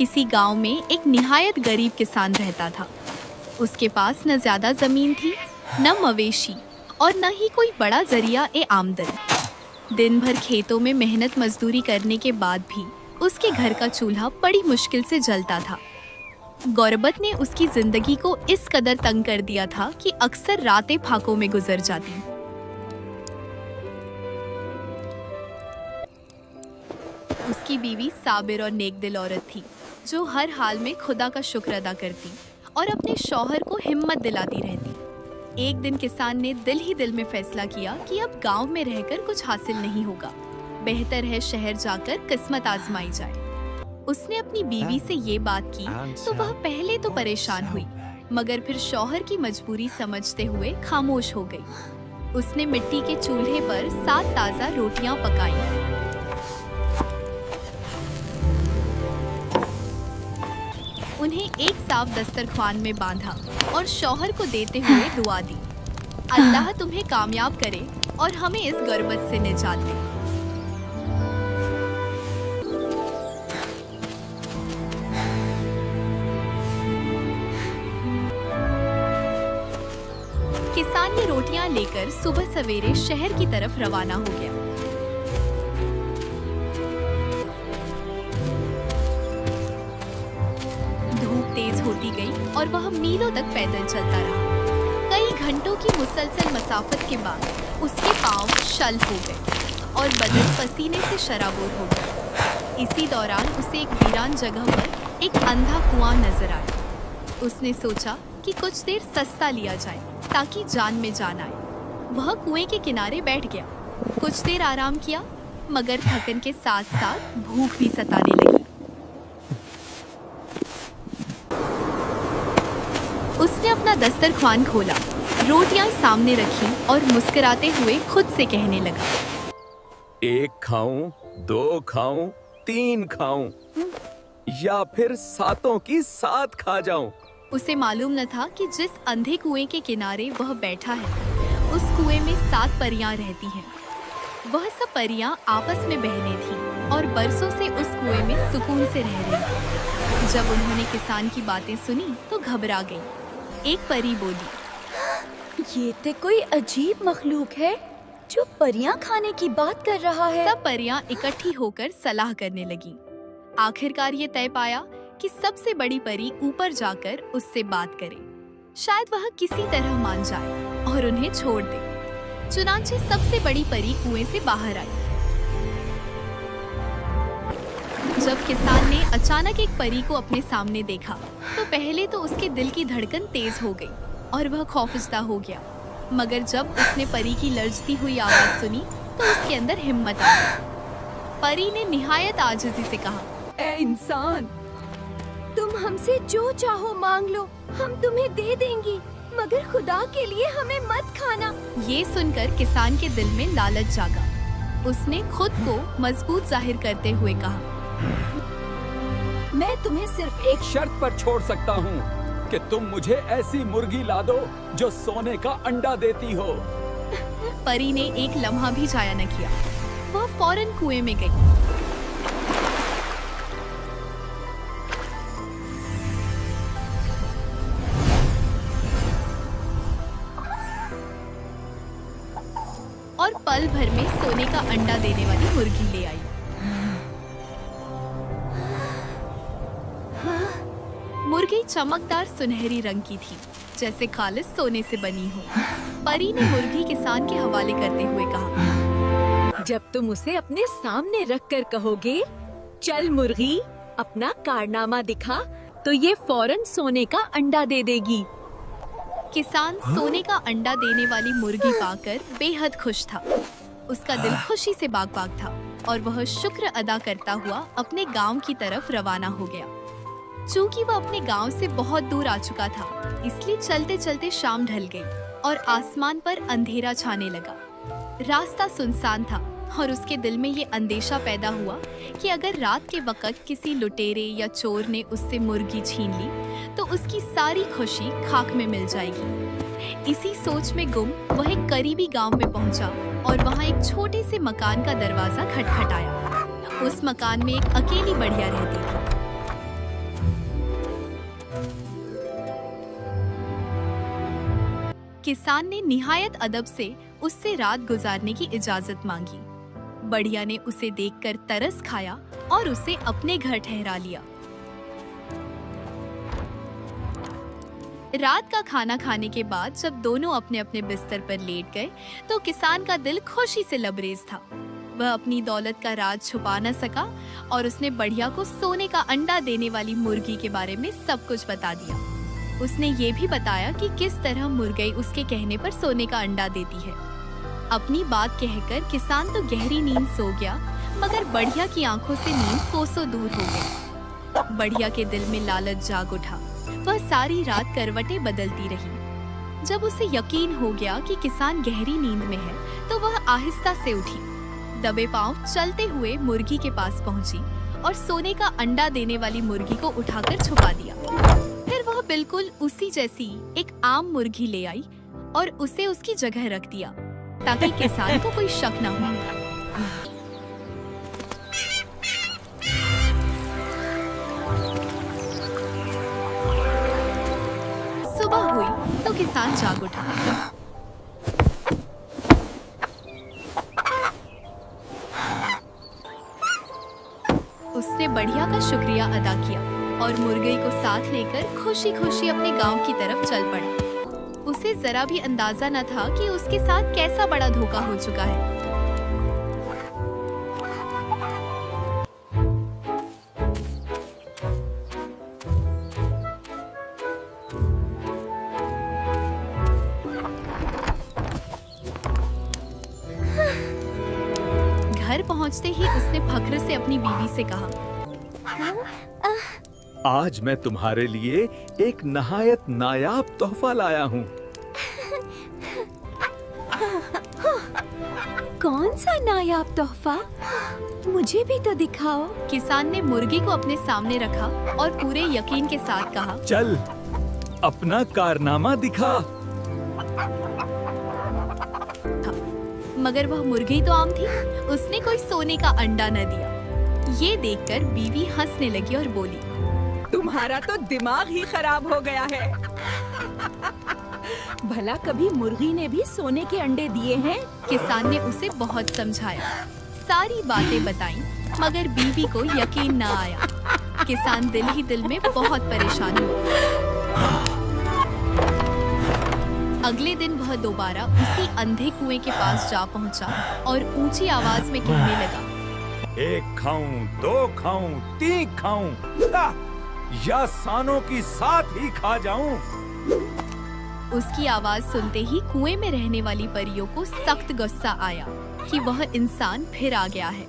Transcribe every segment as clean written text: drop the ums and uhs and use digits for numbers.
किसी गांव में एक निहायत गरीब किसान रहता था। उसके पास न ज्यादा जमीन थी, न मवेशी और न ही कोई बड़ा जरिया ए आमदन। दिन भर खेतों में मेहनत मजदूरी करने के बाद भी उसके घर का चूल्हा बड़ी मुश्किल से जलता था। गौरबत ने उसकी जिंदगी को इस कदर तंग कर दिया था कि अक्सर रातें फाकों में गुजर जाती। उसकी बीवी साबिर और नेकदिल औरत थी, जो हर हाल में खुदा का शुक्र अदा करती और अपने शौहर को हिम्मत दिलाती रहती। एक दिन किसान ने दिल ही दिल में फैसला किया कि अब गांव में रहकर कुछ हासिल नहीं होगा, बेहतर है शहर जाकर किस्मत आजमाई जाए। उसने अपनी बीवी से ये बात की तो वह पहले तो परेशान हुई, मगर फिर शौहर की मजबूरी समझते हुए खामोश हो गई। उसने मिट्टी के चूल्हे पर 7 ताज़ा रोटियां पकाई। उन्हें एक साफ दस्तरख्वान में बांधा और शौहर को देते हुए दुआ दी, अल्लाह तुम्हें कामयाब करे और हमें इस गुर्बत से निजात दे। किसान ये रोटियां लेकर सुबह सवेरे शहर की तरफ रवाना हो गया। तेज होती गई और वह मीलों तक पैदल चलता रहा। कई घंटों की मुसलसल मसाफत के बाद उसके पांव शल हो गए और बदन पसीने से शराबोर हो गया। इसी दौरान उसे एक वीरान जगह पर एक अंधा कुआं नजर आया। उसने सोचा कि कुछ देर सस्ता लिया जाए ताकि जान में जान आए। वह कुएं के किनारे बैठ गया, कुछ देर आराम किया, मगर थकन के साथ साथ भूख भी सताने लगी। उसने अपना दस्तरख्वान खोला, रोटियां सामने रखी और मुस्कुराते हुए खुद से कहने लगा, 1 खाऊं, 2 खाऊं, 3 खाऊं या फिर 7 की 7 खा जाऊं। उसे मालूम न था कि जिस अंधे कुएं के किनारे वह बैठा है, उस कुएं में 7 परियां रहती हैं। वह सब परियां आपस में बहनें थीं और बरसों से उस कुएं में सुकून से रह रही थीं। जब उन्होंने किसान की बातें सुनी तो घबरा गई। एक परी बोली, ये तो कोई अजीब मखलूक है जो परियां खाने की बात कर रहा है। सब परियां इकट्ठी होकर सलाह करने लगी। आखिरकार ये तय पाया कि सबसे बड़ी परी ऊपर जाकर उससे बात करे, शायद वह किसी तरह मान जाए और उन्हें छोड़ दे। चुनांचे सबसे बड़ी परी कुएं से बाहर आई। जब किसान ने अचानक एक परी को अपने सामने देखा तो पहले तो उसके दिल की धड़कन तेज हो गई और वह खौफजदा हो गया, मगर जब उसने परी की लर्जती हुई आवाज सुनी तो उसके अंदर हिम्मत आ गई। परी ने निहायत आजिज़ी से कहा, ए इंसान, तुम हमसे जो चाहो मांग लो, हम तुम्हें दे देंगी, मगर खुदा के लिए हमें मत खाना। ये सुनकर किसान के दिल में लालच जागा। उसने खुद को मजबूत जाहिर करते हुए कहा, मैं तुम्हें सिर्फ एक शर्त पर छोड़ सकता हूँ कि तुम मुझे ऐसी मुर्गी ला दो जो सोने का अंडा देती हो। परी ने एक लम्हा भी जाया न किया, वह फौरन कुएं में गई। और पल भर में सोने का अंडा देने वाली मुर्गी ले आई। मुर्गी चमकदार सुनहरी रंग की थी, जैसे खालिस सोने से बनी हो। परी ने मुर्गी किसान के हवाले करते हुए कहा, जब तुम उसे अपने सामने रखकर कहोगे, चल मुर्गी अपना कारनामा दिखा, तो ये फौरन सोने का अंडा दे देगी। किसान सोने का अंडा देने वाली मुर्गी पाकर बेहद खुश था। उसका दिल खुशी से बाग-बाग था और वह शुक्र अदा करता हुआ अपने गांव की तरफ रवाना हो गया। चूंकि वह अपने गांव से बहुत दूर आ चुका था, इसलिए चलते चलते शाम ढल गई और आसमान पर अंधेरा छाने लगा। रास्ता सुनसान था और उसके दिल में ये अंदेशा पैदा हुआ कि अगर रात के वक्त किसी लुटेरे या चोर ने उससे मुर्गी छीन ली तो उसकी सारी खुशी खाक में मिल जाएगी। इसी सोच में गुम वह एक करीबी गांव में पहुंचा और वहां एक छोटे से मकान का दरवाजा खटखटाया। उस मकान में एक अकेली बढ़िया रहती थी। किसान ने निहायत अदब से उससे रात गुजारने की इजाजत मांगी। बढ़िया ने उसे देखकर तरस खाया और उसे अपने घर ठहरा लिया। रात का खाना खाने के बाद जब दोनों अपने अपने बिस्तर पर लेट गए तो किसान का दिल खुशी से लबरेज था। वह अपनी दौलत का राज छुपा न सका और उसने बढ़िया को सोने का अंडा देने वाली मुर्गी के बारे में सब कुछ बता दिया। उसने ये भी बताया कि किस तरह मुर्गी उसके कहने पर सोने का अंडा देती है। अपनी बात कहकर किसान तो गहरी नींद सो गया, मगर बढ़िया की आंखों से नींद कोसों दूर हो गई। बढ़िया के दिल में लालच जाग उठा। वह सारी रात करवटें बदलती रही। जब उसे यकीन हो गया कि किसान गहरी नींद में है तो वह आहिस्ता से उठी, दबे पांव चलते हुए मुर्गी के पास पहुंची और सोने का अंडा देने वाली मुर्गी को उठाकर छुपा दिया। फिर वह बिल्कुल उसी जैसी एक आम मुर्गी ले आई और उसे उसकी जगह रख दिया ताकि किसान को कोई शक न हो। सुबह हुई तो किसान जाग उठा। उसने बढ़िया का शुक्रिया अदा किया और मुर्गी को साथ लेकर खुशी खुशी अपने गांव की तरफ चल पड़ा। उसे जरा भी अंदाजा न था कि उसके साथ कैसा बड़ा धोखा हो चुका है। घर पहुंचते ही उसने फख्र से अपनी बीवी से कहा, आज मैं तुम्हारे लिए एक नहायत नायाब तोहफा लाया हूँ। कौन सा नायाब तोहफा? मुझे भी तो दिखाओ। किसान ने मुर्गी को अपने सामने रखा और पूरे यकीन के साथ कहा, चल अपना कारनामा दिखा। मगर वह मुर्गी तो आम थी, उसने कोई सोने का अंडा न दिया। ये देखकर बीवी हंसने लगी और बोली, तुम्हारा तो दिमाग ही खराब हो गया है। भला कभी मुर्गी ने भी सोने के अंडे दिए हैं? किसान ने उसे बहुत समझाया, सारी बातें बताईं, मगर बीवी को यकीन न आया। किसान दिल ही दिल में बहुत परेशान हुआ। अगले दिन वह दोबारा उसी अंधे कुएं के पास जा पहुंचा और ऊंची आवाज में कहने लगा, 1 खाऊं, 2 खाऊं, 3 खाऊं, या सानों की साथ ही खा जाऊं। उसकी आवाज सुनते ही कुएं में रहने वाली परियों को सख्त गुस्सा आया कि वह इंसान फिर आ गया है।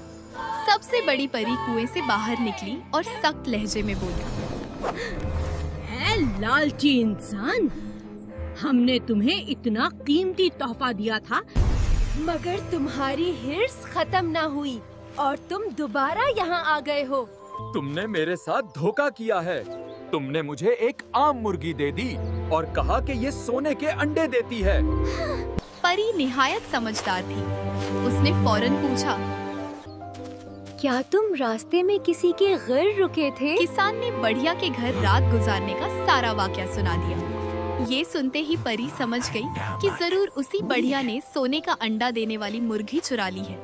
सबसे बड़ी परी कुएं से बाहर निकली और सख्त लहजे में बोली, ऐ लालची इंसान, हमने तुम्हें इतना कीमती तोहफा दिया था, मगर तुम्हारी हिर्स खत्म ना हुई और तुम दोबारा यहाँ आ गए हो। तुमने मेरे साथ धोखा किया है। तुमने मुझे एक आम मुर्गी दे दी और कहा कि ये सोने के अंडे देती है। परी निहायत समझदार थी। उसने फौरन पूछा, क्या तुम रास्ते में किसी के घर रुके थे? किसान ने बढ़िया के घर रात गुजारने का सारा वाकया सुना दिया। ये सुनते ही परी समझ गई कि जरूर उसी बढ़िया ने सोने का अंडा देने वाली मुर्गी चुरा ली है।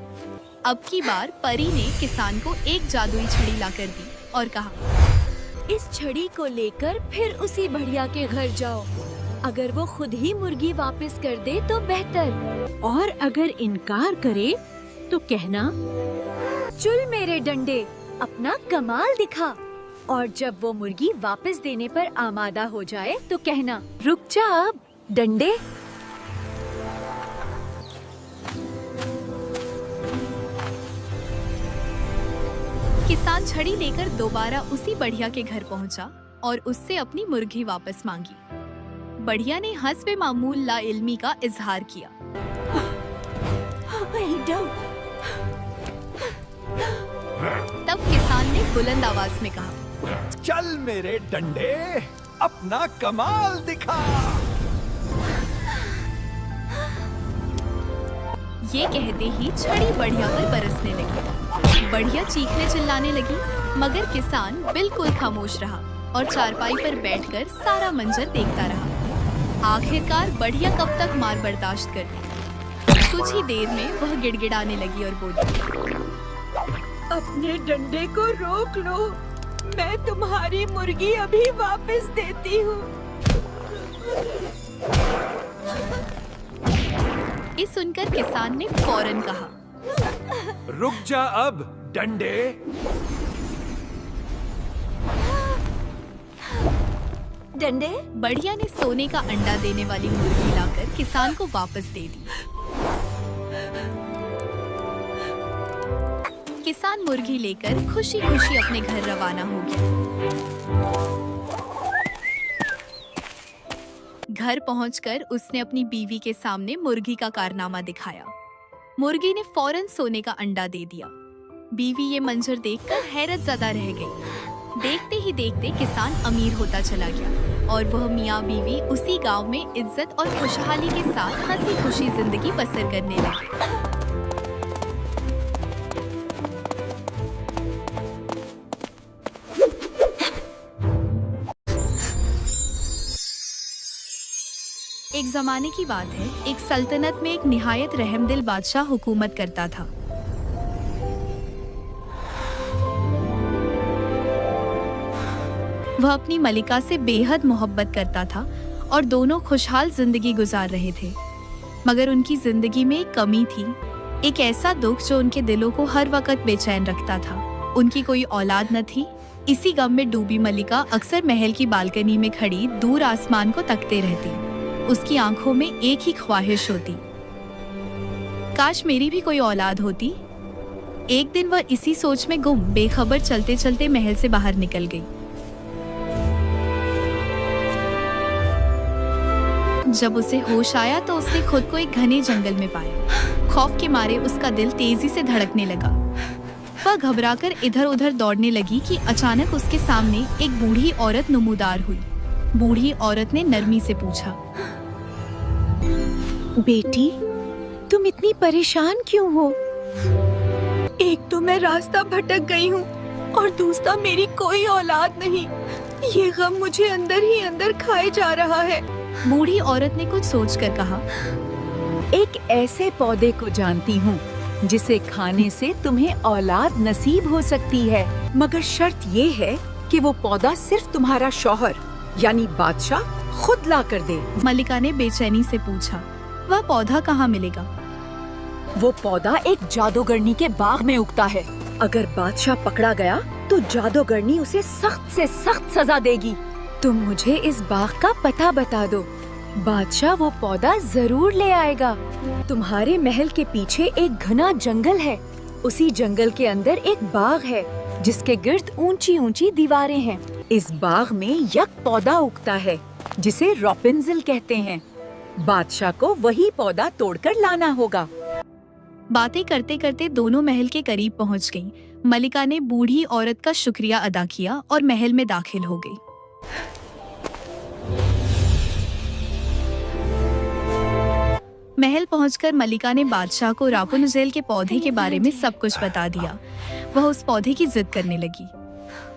अब की बार परी ने किसान को एक जादुई छड़ी लाकर दी और कहा, इस छड़ी को लेकर फिर उसी बढ़िया के घर जाओ। अगर वो खुद ही मुर्गी वापस कर दे तो बेहतर, और अगर इनकार करे तो कहना, चुल मेरे डंडे, अपना कमाल दिखा। और जब वो मुर्गी वापस देने पर आमादा हो जाए तो कहना, रुक जा अब डंडे। किसान छड़ी लेकर दोबारा उसी बढ़िया के घर पहुंचा और उससे अपनी मुर्गी वापस मांगी। बढ़िया ने हस्बे मामूल ला इल्मी का इजहार किया। तब किसान ने बुलंद आवाज में कहा, चल मेरे डंडे, अपना कमाल दिखा। ये कहते ही छड़ी बढ़िया पर बरसने लगी। बढ़िया चीखने चिल्लाने लगी, मगर किसान बिल्कुल खामोश रहा और चारपाई पर बैठकर सारा मंजर देखता रहा। आखिरकार बढ़िया कब तक मार बर्दाश्त करती। कुछ ही देर में वह गिड़गिड़ाने लगी और बोली, अपने डंडे को रोक लो, मैं तुम्हारी मुर्गी अभी वापस देती हूँ। ये सुनकर किसान ने फौरन कहा, रुक जा अब डंडे। डंडे, बढ़िया ने सोने का अंडा देने वाली मुर्गी लाकर किसान को वापस दे दी। किसान मुर्गी लेकर खुशी खुशी अपने घर रवाना हो गया। घर पहुंचकर उसने अपनी बीवी के सामने मुर्गी का कारनामा दिखाया। मुर्गी ने फौरन सोने का अंडा दे दिया। बीवी ये मंजर देखकर हैरत ज़दा रह गई। देखते ही देखते किसान अमीर होता चला गया और वह मियाँ बीवी उसी गांव में इज्जत और खुशहाली के साथ हंसी खुशी जिंदगी बसर करने लगे। एक जमाने की बात है, एक सल्तनत में एक निहायत रहमदिल बादशाह हुकूमत करता था। वह अपनी मलिका से बेहद मोहब्बत करता था और दोनों खुशहाल जिंदगी गुजार रहे थे। मगर उनकी जिंदगी में एक कमी थी, एक ऐसा दुख जो उनके दिलों को हर वक्त बेचैन रखता था। उनकी कोई औलाद न थी। इसी गम में डूबी मलिका अक्सर महल की बालकनी में खड़ी दूर आसमान को तकते रहती। उसकी आंखों में एक ही ख्वाहिश होती, काश मेरी भी कोई औलाद होती। एक दिन वह इसी सोच में गुम बेखबर चलते चलते महल से बाहर निकल गई। जब उसे होश आया तो उसने खुद को एक घने जंगल में पाया। खौफ के मारे उसका दिल तेजी से धड़कने लगा। वह घबराकर इधर उधर दौड़ने लगी कि अचानक उसके सामने एक बूढ़ी औरत नमूदार हुई। बूढ़ी औरत ने नरमी से पूछा, बेटी, तुम इतनी परेशान क्यों हो? एक तो मैं रास्ता भटक गई हूँ और दूसरा मेरी कोई औलाद नहीं। ये गम मुझे अंदर ही अंदर खाए जा रहा है। बूढ़ी औरत ने कुछ सोचकर कहा, एक ऐसे पौधे को जानती हूँ जिसे खाने से तुम्हें औलाद नसीब हो सकती है, मगर शर्त ये है कि वो पौधा सिर्फ तुम्हारा शौहर यानी बादशाह खुद ला कर दे। मलिका ने बेचैनी से पूछा, वह पौधा कहाँ मिलेगा? वो पौधा एक जादूगरनी के बाग में उगता है। अगर बादशाह पकड़ा गया तो जादूगरनी उसे सख्त से सख्त सजा देगी। तुम मुझे इस बाग का पता बता दो, बादशाह वो पौधा जरूर ले आएगा। तुम्हारे महल के पीछे एक घना जंगल है। उसी जंगल के अंदर एक बाग है जिसके गिर्द ऊंची ऊंची दीवारें हैं। इस बाग में एक पौधा उगता है जिसे रॉपिंजिल कहते हैं। बादशाह को वही पौधा तोड़कर लाना होगा। बातें करते करते दोनों महल के करीब पहुंच गईं। मलिका ने बूढ़ी औरत का शुक्रिया अदा किया और महल में दाखिल हो गई। महल पहुंचकर मलिका ने बादशाह को रापुंज़ेल के पौधे के बारे में सब कुछ बता दिया। वह उस पौधे की जिद करने लगी।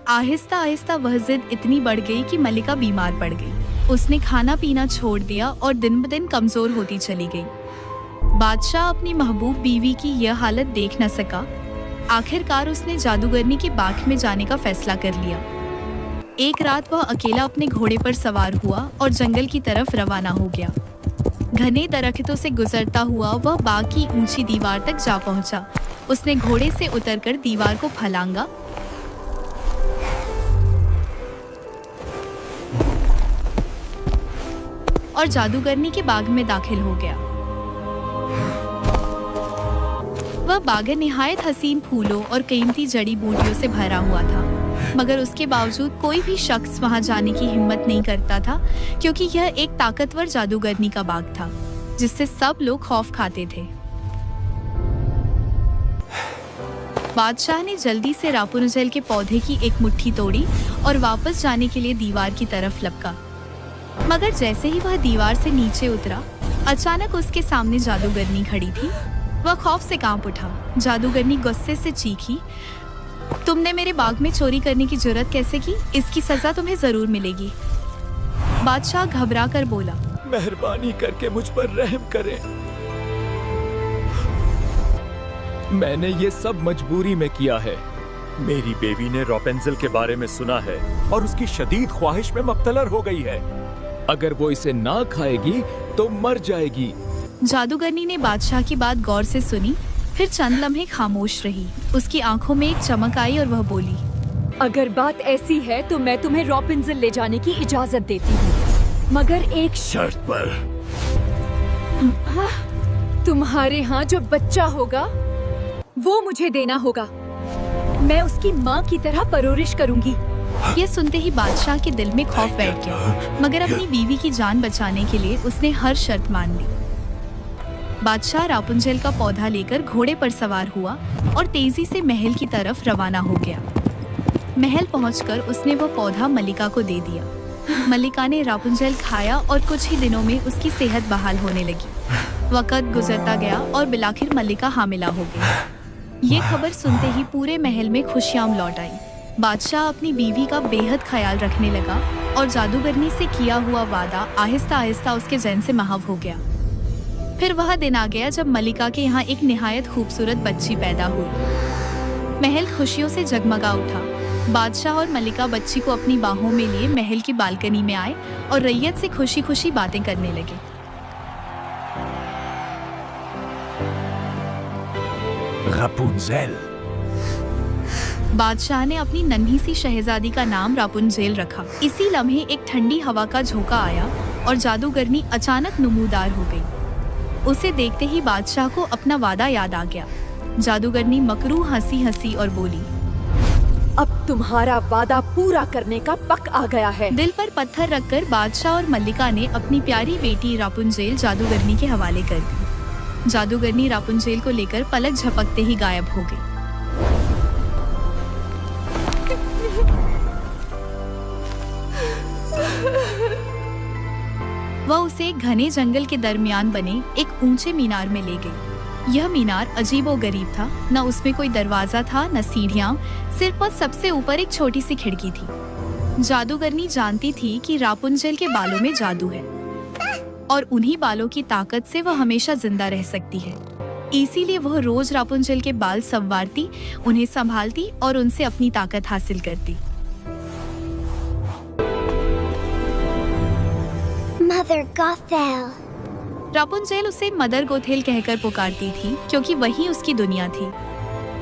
आहिस्ता आहिस्ता वह जिद इतनी बढ़ गई कि मलिका बीमार पड़ गई। उसने खाना पीना छोड़ दिया और दिन ब दिन कमजोर होती चली गई। बादशाह अपनी महबूब बीवी की यह हालत देख न सका। आखिरकार उसने जादूगरनी के बाग में जाने का फैसला कर लिया। एक रात वह अकेला अपने घोड़े पर सवार हुआ और जंगल की तरफ रवाना हो गया। घने दरख्तों से गुजरता हुआ वह बाग की ऊंची दीवार तक जा पहुंचा। उसने घोड़े से उतरकर दीवार को फलांगा और जादूगरनी के बाग में दाखिल हो गया। वह बाग निहायत हसीन फूलों और कीमती जड़ी बूटियों से भरा हुआ था, मगर उसके बावजूद कोई भी शख्स वहां जाने की हिम्मत नहीं करता था, क्योंकि यह एक ताकतवर जादूगरनी का बाग था जिससे सब लोग खौफ खाते थे। बादशाह ने जल्दी से रापुंज़ेल के पौधे की एक मुट्ठी तोड़ी और वापस जाने के लिए दीवार की तरफ लपका। मगर जैसे ही वह दीवार से नीचे उतरा, अचानक उसके सामने जादूगरनी खड़ी थी। वह खौफ से कांप उठा। जादूगरनी गुस्से से चीखी, तुमने मेरे बाग में चोरी करने की जुर्रत कैसे की? इसकी सजा तुम्हें जरूर मिलेगी। बादशाह घबरा कर बोला, मेहरबानी करके मुझ पर रहम करें। मैंने ये सब मजबूरी में किया है। मेरी बेबी ने रॉपेंजल के बारे में सुना है और उसकी शदीद ख्वाहिश में मुब्तला हो गई है। अगर वो इसे ना खाएगी तो मर जाएगी। जादूगरनी ने बादशाह की बात गौर से सुनी, फिर चंद लम्हे खामोश रही। उसकी आंखों में एक चमक आई और वह बोली, अगर बात ऐसी है तो मैं तुम्हें रॉपिंजल ले जाने की इजाजत देती हूँ, मगर एक शर्त पर। तुम्हारे यहाँ जो बच्चा होगा वो मुझे देना होगा। मैं उसकी माँ की तरह परवरिश करूंगी। ये सुनते ही बादशाह के दिल में खौफ बैठ गया, मगर अपनी बीवी की जान बचाने के लिए उसने हर शर्त मान ली। बादशाह रापुंजेल का पौधा लेकर घोड़े पर सवार हुआ और तेजी से महल की तरफ रवाना हो गया। महल पहुंचकर उसने वो पौधा मलिका को दे दिया। मलिका ने रापुंजेल खाया और कुछ ही दिनों में उसकी सेहत बहाल होने लगी। वक्त गुजरता गया और बिलाखिर मलिका हामिला हो गई। ये खबर सुनते ही पूरे महल में खुशियां लौट आई। बादशाह अपनी बीवी का बेहद ख्याल रखने लगा और जादूगरनी से किया हुआ वादा आहिस्ता आहिस्ता उसके ज़हन से महव हो गया। फिर वह दिन आ गया जब मलिका के यहाँ एक निहायत खूबसूरत बच्ची पैदा हुई। महल खुशियों से जगमगा उठा। बादशाह और मलिका बच्ची को अपनी बाहों में लिए महल की बालकनी में आए और रैयत से खुशी खुशी बातें करने लगे। रापुंजेल। बादशाह ने अपनी नन्ही सी शहजादी का नाम रापुंजेल रखा। इसी लम्हे एक ठंडी हवा का झोंका आया और जादूगरनी अचानक नमूदार हो गई। उसे देखते ही बादशाह को अपना वादा याद आ गया। जादूगरनी मकरूह हंसी हंसी और बोली, अब तुम्हारा वादा पूरा करने का पक आ गया है। दिल पर पत्थर रखकर बादशाह और मल्लिका ने अपनी प्यारी बेटी रापुंजेल जादूगरनी के हवाले कर दी। जादूगरनी रापुंजेल को लेकर पलक झपकते ही गायब हो गई। वह उसे एक घने जंगल के दरमियान बने एक ऊंचे मीनार में ले गई। यह मीनार अजीबोगरीब था। न उसमें कोई दरवाजा था, न सीढ़ियां, सिर्फ पर सबसे ऊपर एक छोटी सी खिड़की थी। जादूगरनी जानती थी कि रापुंजेल के बालों में जादू है और उन्हीं बालों की ताकत से वह हमेशा जिंदा रह सकती है। इसीलिए वह रोज रापुंजेल के बाल संवारती, उन्हें संभालती और उनसे अपनी ताकत हासिल करती। Mother Gothel. रापुंजेल उसे मदर गोथेल कहकर पुकारती थी क्योंकि वही उसकी दुनिया थी।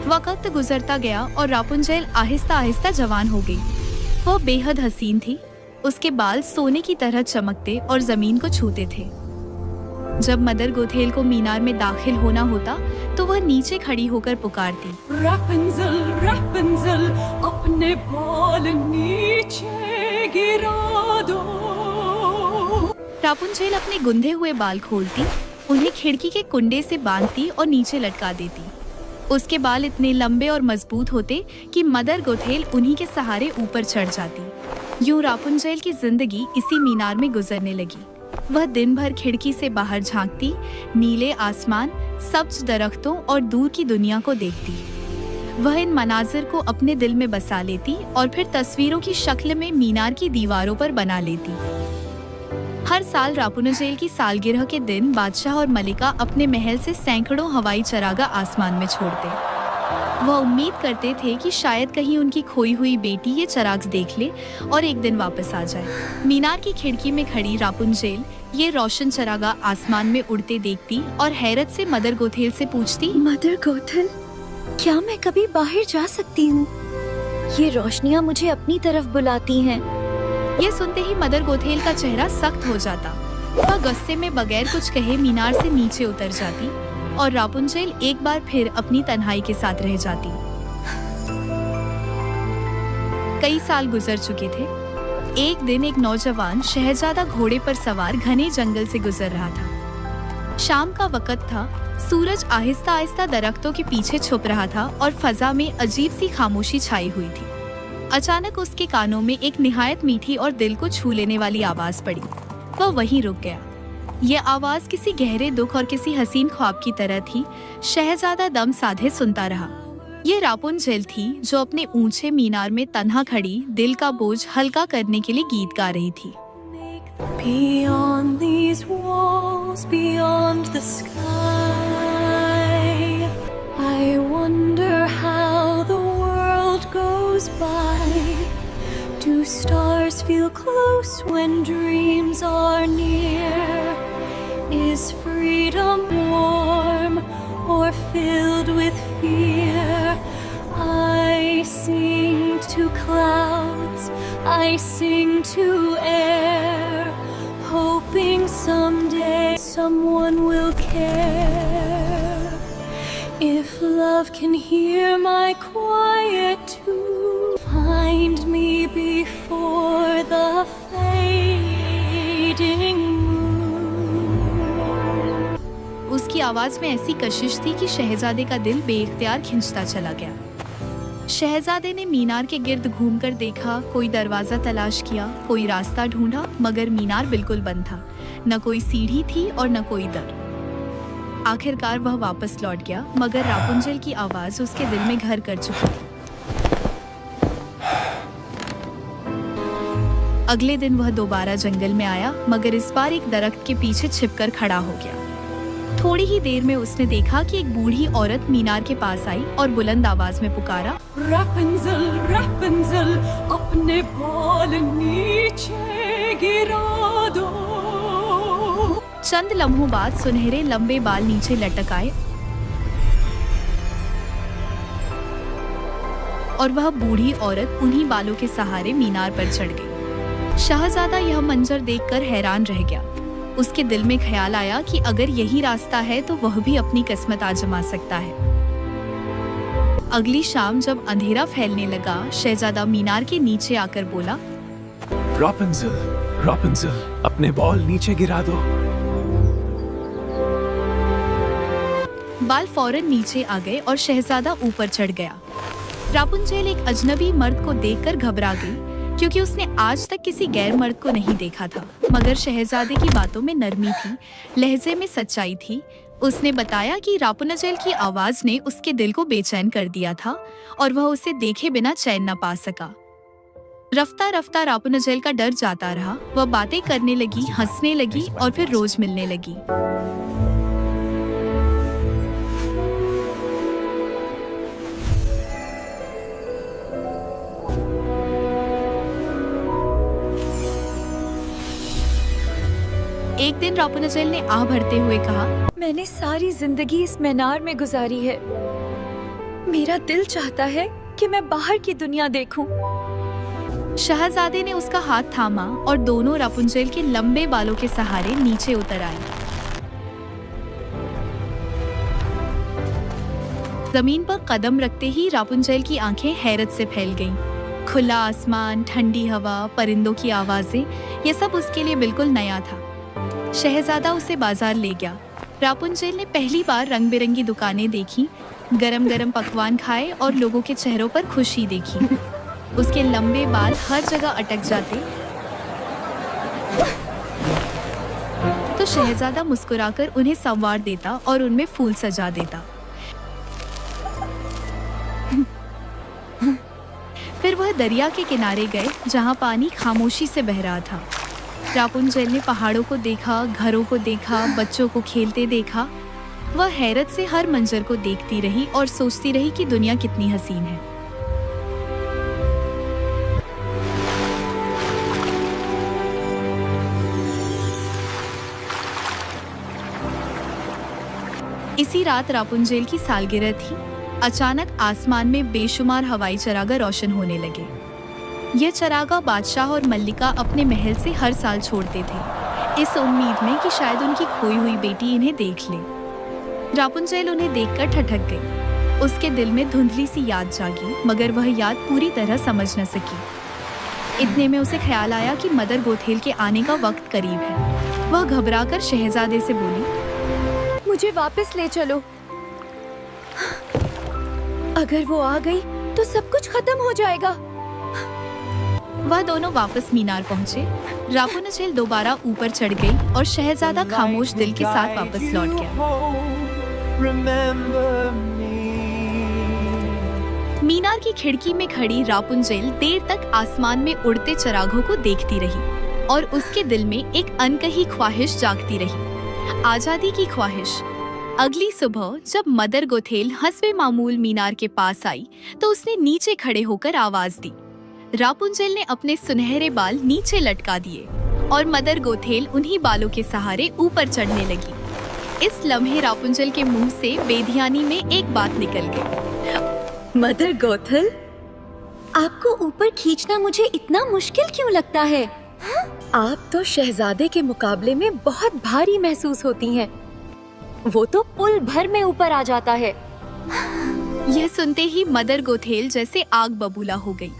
वक्त गुजरता गया और रापुंजेल आहिस्ता आहिस्ता जवान हो गई। वह बेहद हसीन थी। उसके बाल सोने की तरह चमकते और जमीन को छूते थे। जब मदर गोथेल को मीनार में दाखिल होना होता तो वह नीचे खड़ी होकर पुकारती, रापुंज़ेल, रापुंज़ेल, अपने बाल नीचे गिरा दो। रापुंजेल अपने गुंदे हुए बाल खोलती, उन्हें खिड़की के कुंडे से बांधती और नीचे लटका देती। उसके बाल इतने लंबे और मजबूत होते कि मदर गोथेल उन्हीं के सहारे ऊपर चढ़ जाती। यूं रापुंजेल की जिंदगी इसी मीनार में गुजरने लगी। वह दिन भर खिड़की से बाहर झांकती, नीले आसमान, सब्ज दरख्तों और दूर की दुनिया को देखती। वह इन मनाजिर को अपने दिल में बसा लेती और फिर तस्वीरों की शक्ल में मीनार की दीवारों पर बना लेती। हर साल रापुंजेल की सालगिरह के दिन बादशाह और मलिका अपने महल से सैकड़ों हवाई चरागा आसमान में छोड़ते। वह उम्मीद करते थे कि शायद कहीं उनकी खोई हुई बेटी ये चराग देख ले और एक दिन वापस आ जाए। मीनार की खिड़की में खड़ी रापुंजेल ये रोशन चरागा आसमान में उड़ते देखती और हैरत से मदर गोथेल से पूछती, मदर गोथेल, क्या मैं कभी बाहर जा सकती हूँ? ये रोशनियाँ मुझे अपनी तरफ बुलाती हैं। ये सुनते ही मदर गोथेल का चेहरा सख्त हो जाता। वह गुस्से में बगैर कुछ कहे मीनार से नीचे उतर जाती और रापुंजेल एक बार फिर अपनी तन्हाई के साथ रह जाती। कई साल गुजर चुके थे। एक दिन एक नौजवान शहजादा घोड़े पर सवार घने जंगल से गुजर रहा था। शाम का वक्त था। सूरज आहिस्ता आहिस्ता दरख्तों के पीछे छुप रहा था और फजा में अजीब सी खामोशी छाई हुई थी। अचानक उसके कानों में एक निहायत मीठी और दिल को छू लेने वाली आवाज पड़ी। वह वहीं रुक गया। ये आवाज किसी गहरे दुख और किसी हसीन ख्वाब की तरह थी। शहजादा दम साधे सुनता रहा। ये रापुंजेल थी जो अपने ऊंचे मीनार में तन्हा खड़ी दिल का बोझ हल्का करने के लिए गीत गा रही थी। Beyond these walls, beyond the sky, I wonder how the world goes by. Do stars feel close when dreams are near? Is freedom warm or filled with fear? I sing to clouds, I sing to air, hoping someday someone will care. If love can hear my quiet tune, find me before the fading moon. उसकी आवाज में ऐसी कशिश थी कि शहजादे का दिल बेइख्तियार खिंचता चला गया। शहजादे ने मीनार के गिर्द घूमकर देखा, कोई दरवाजा तलाश किया, कोई रास्ता ढूंढा, मगर मीनार बिल्कुल बंद था। न कोई सीढ़ी थी और न कोई दर। आखिरकार वह वापस लौट गया, मगर रापुंजल की आवाज उसके दिल में घर कर चुकी थी। अगले दिन वह दोबारा जंगल में आया, मगर इस बार एक दरख्त के पीछे छिपकर खड़ा हो गया। थोड़ी ही देर में उसने देखा कि एक बूढ़ी औरत मीनार के पास आई और बुलंद आवाज में पुकारा, रैपुंज़ल, रैपुंज़ल, अपने बाल नीचे गिरा दो। चंद लम्हों बाद सुनहरे लंबे बाल नीचे लटक आए और वह बूढ़ी औरत उन्हीं बालों के सहारे मीनार पर चढ़ गई। शहजादा यह मंजर देखकर हैरान रह गया। उसके दिल में ख्याल आया कि अगर यही रास्ता है तो वह भी अपनी किस्मत आजमा सकता है। अगली शाम जब अंधेरा फैलने लगा, शहजादा मीनार के नीचे आकर बोला, रापुंज़ल, रापुंज़ल, अपने बाल नीचे गिरा दो। बाल फौरन नीचे आ गए और शहजादा ऊपर चढ़ गया। रापुंज़ल एक अजनबी मर्द को देखकर घबरा गई, क्योंकि उसने आज तक किसी गैर मर्द को नहीं देखा था। मगर शहजादे की बातों में नरमी थी, लहजे में सच्चाई थी। उसने बताया कि रापुंज़ल की आवाज ने उसके दिल को बेचैन कर दिया था और वह उसे देखे बिना चैन न पा सका। रफ्ता रफ्ता रापुंज़ल का डर जाता रहा। वह बातें करने लगी, हंसने लगी और फिर रोज मिलने लगी। एक दिन रापुंज़ल ने आह भरते हुए कहा, मैंने सारी जिंदगी इस मीनार में गुजारी है। मेरा दिल चाहता है कि मैं बाहर की दुनिया देखूं। शहजादे ने उसका हाथ थामा और दोनों रापुंज़ल के लंबे बालों के सहारे नीचे उतर आए। जमीन पर कदम रखते ही रापुंज़ल की आंखें हैरत से फैल गईं। खुला आसमान, ठंडी हवा, परिंदों की आवाजें, ये सब उसके लिए बिल्कुल नया था। शहजादा उसे बाजार ले गया। रापुंज़ल ने पहली बार रंग बिरंगी दुकानें देखी, गरम गरम पकवान खाए और लोगों के चेहरों पर खुशी देखी। उसके लंबे बाल हर जगह अटक जाते तो शहजादा मुस्कुराकर उन्हें संवार देता और उनमें फूल सजा देता। फिर वह दरिया के किनारे गए, जहां पानी खामोशी से बह रहा था। रापुंज़ल ने पहाड़ों को देखा, घरों को देखा, बच्चों को खेलते देखा। वह हैरत से हर मंजर को देखती रही और सोचती रही कि दुनिया कितनी हसीन है। इसी रात रापुंज़ल की सालगिरह थी। अचानक आसमान में बेशुमार हवाई चरागा रोशन होने लगे। ये चरागा बादशाह और मल्लिका अपने महल से हर साल छोड़ते थे, इस उम्मीद में कि शायद उनकी खोई हुई बेटी इन्हें देख ले। रापुंज़ल उन्हें देखकर ठठक गई। उसके दिल में धुंधली सी याद जागी, मगर वह याद पूरी तरह समझ न सकी। इतने में उसे ख्याल आया कि मदर गोथेल के आने का वक्त करीब है। वह घबराकर शहजादे से बोली, मुझे वापस ले चलो। अगर वो आ गई तो सब कुछ खत्म हो जाएगा। वह दोनों वापस मीनार पहुंचे। रापुंज़ल दोबारा ऊपर चढ़ गई और शहजादा खामोश दिल के साथ वापस लौट गया। मीनार की खिड़की में खड़ी रापुंज़ल देर तक आसमान में उड़ते चरागों को देखती रही। और उसके दिल में एक अनकही ख्वाहिश जागती रही, आजादी की ख्वाहिश। अगली सुबह जब मदर गोथेल हस्बे मामूल मीनार के पास आई तो उसने नीचे खड़े होकर आवाज दी। रापुंजेल ने अपने सुनहरे बाल नीचे लटका दिए और मदर गोथेल उन्हीं बालों के सहारे ऊपर चढ़ने लगी। इस लम्हे रापुंजेल के मुंह से बेध्यानी में एक बात निकल गई। मदर गोथेल, आपको ऊपर खींचना मुझे इतना मुश्किल क्यों लगता है? आप तो शहजादे के मुकाबले में बहुत भारी महसूस होती हैं। वो तो पुल भर में ऊपर आ जाता है। यह सुनते ही मदर गोथेल जैसे आग बबूला हो गई।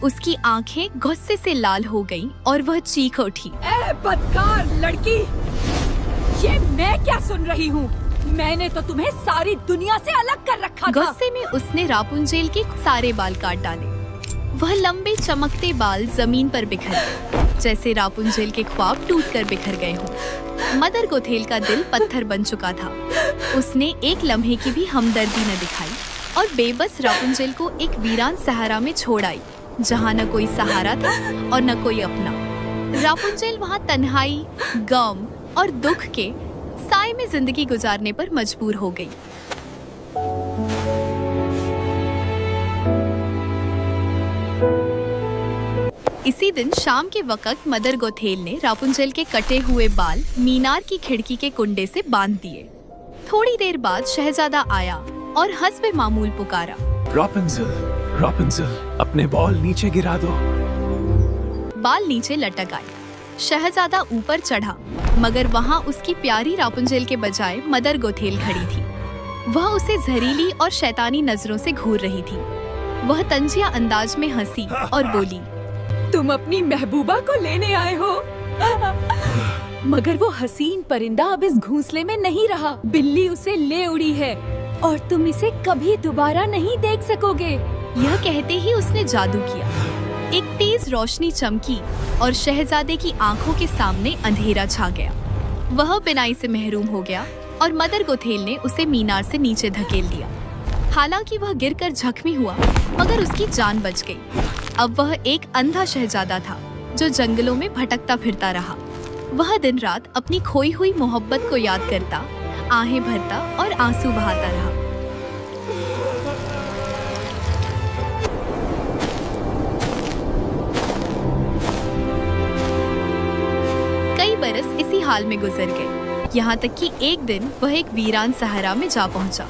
उसकी आंखें गुस्से से लाल हो गईं और वह चीख उठी। ए बदकार लड़की, ये मैं क्या सुन रही हूँ? मैंने तो तुम्हें सारी दुनिया से अलग कर रखा था। गुस्से में उसने रापुंजेल के सारे बाल काट डाले। वह लंबे चमकते बाल जमीन पर बिखर गए, जैसे रापुंजेल के ख्वाब टूटकर बिखर गए हों। मदर गोथेल का दिल पत्थर बन चुका था। उसने एक लम्हे की भी हमदर्दी न दिखाई और बेबस रापुंजेल को एक वीरान सहारा में छोड़ आई, जहाँ न कोई सहारा था और न कोई अपना। रापुंजेल वहाँ तन्हाई, गम और दुख के साए में जिंदगी गुजारने पर मजबूर हो गई। इसी दिन शाम के वक्त मदर गोथेल ने रापुंजेल के कटे हुए बाल मीनार की खिड़की के कुंडे से बांध दिए। थोड़ी देर बाद शहजादा आया और हस्बे मामूल पुकारा। रॉपेंजल, रॉपेंजल, अपने बॉल नीचे गिरा दो। बाल नीचे लटक आए। शहजादा ऊपर चढ़ा, मगर वहाँ उसकी प्यारी रापुंजेल के बजाय मदर गोथेल खड़ी थी। वह उसे जहरीली और शैतानी नजरों से घूर रही थी। वह तंजिया अंदाज में हंसी और बोली, तुम अपनी महबूबा को लेने आए हो? मगर वो हसीन परिंदा अब इस घोंसले में नहीं रहा। बिल्ली उसे ले उड़ी है और तुम इसे कभी दोबारा नहीं देख सकोगे। यह कहते ही उसने जादू किया। एक तेज रोशनी चमकी और शहजादे की आंखों के सामने अंधेरा छा गया। वह बिनाई से महरूम हो गया और मदर गोथेल ने उसे मीनार से नीचे धकेल दिया। हालांकि वह गिरकर जख्मी हुआ, मगर उसकी जान बच गई। अब वह एक अंधा शहजादा था जो जंगलों में भटकता फिरता रहा। वह दिन रात अपनी खोई हुई मोहब्बत को याद करता, आहें भरता और आंसू बहाता रहा। कई बरस इसी हाल में गुजर गए, यहाँ तक कि एक दिन वह एक वीरान सहारा में जा पहुंचा।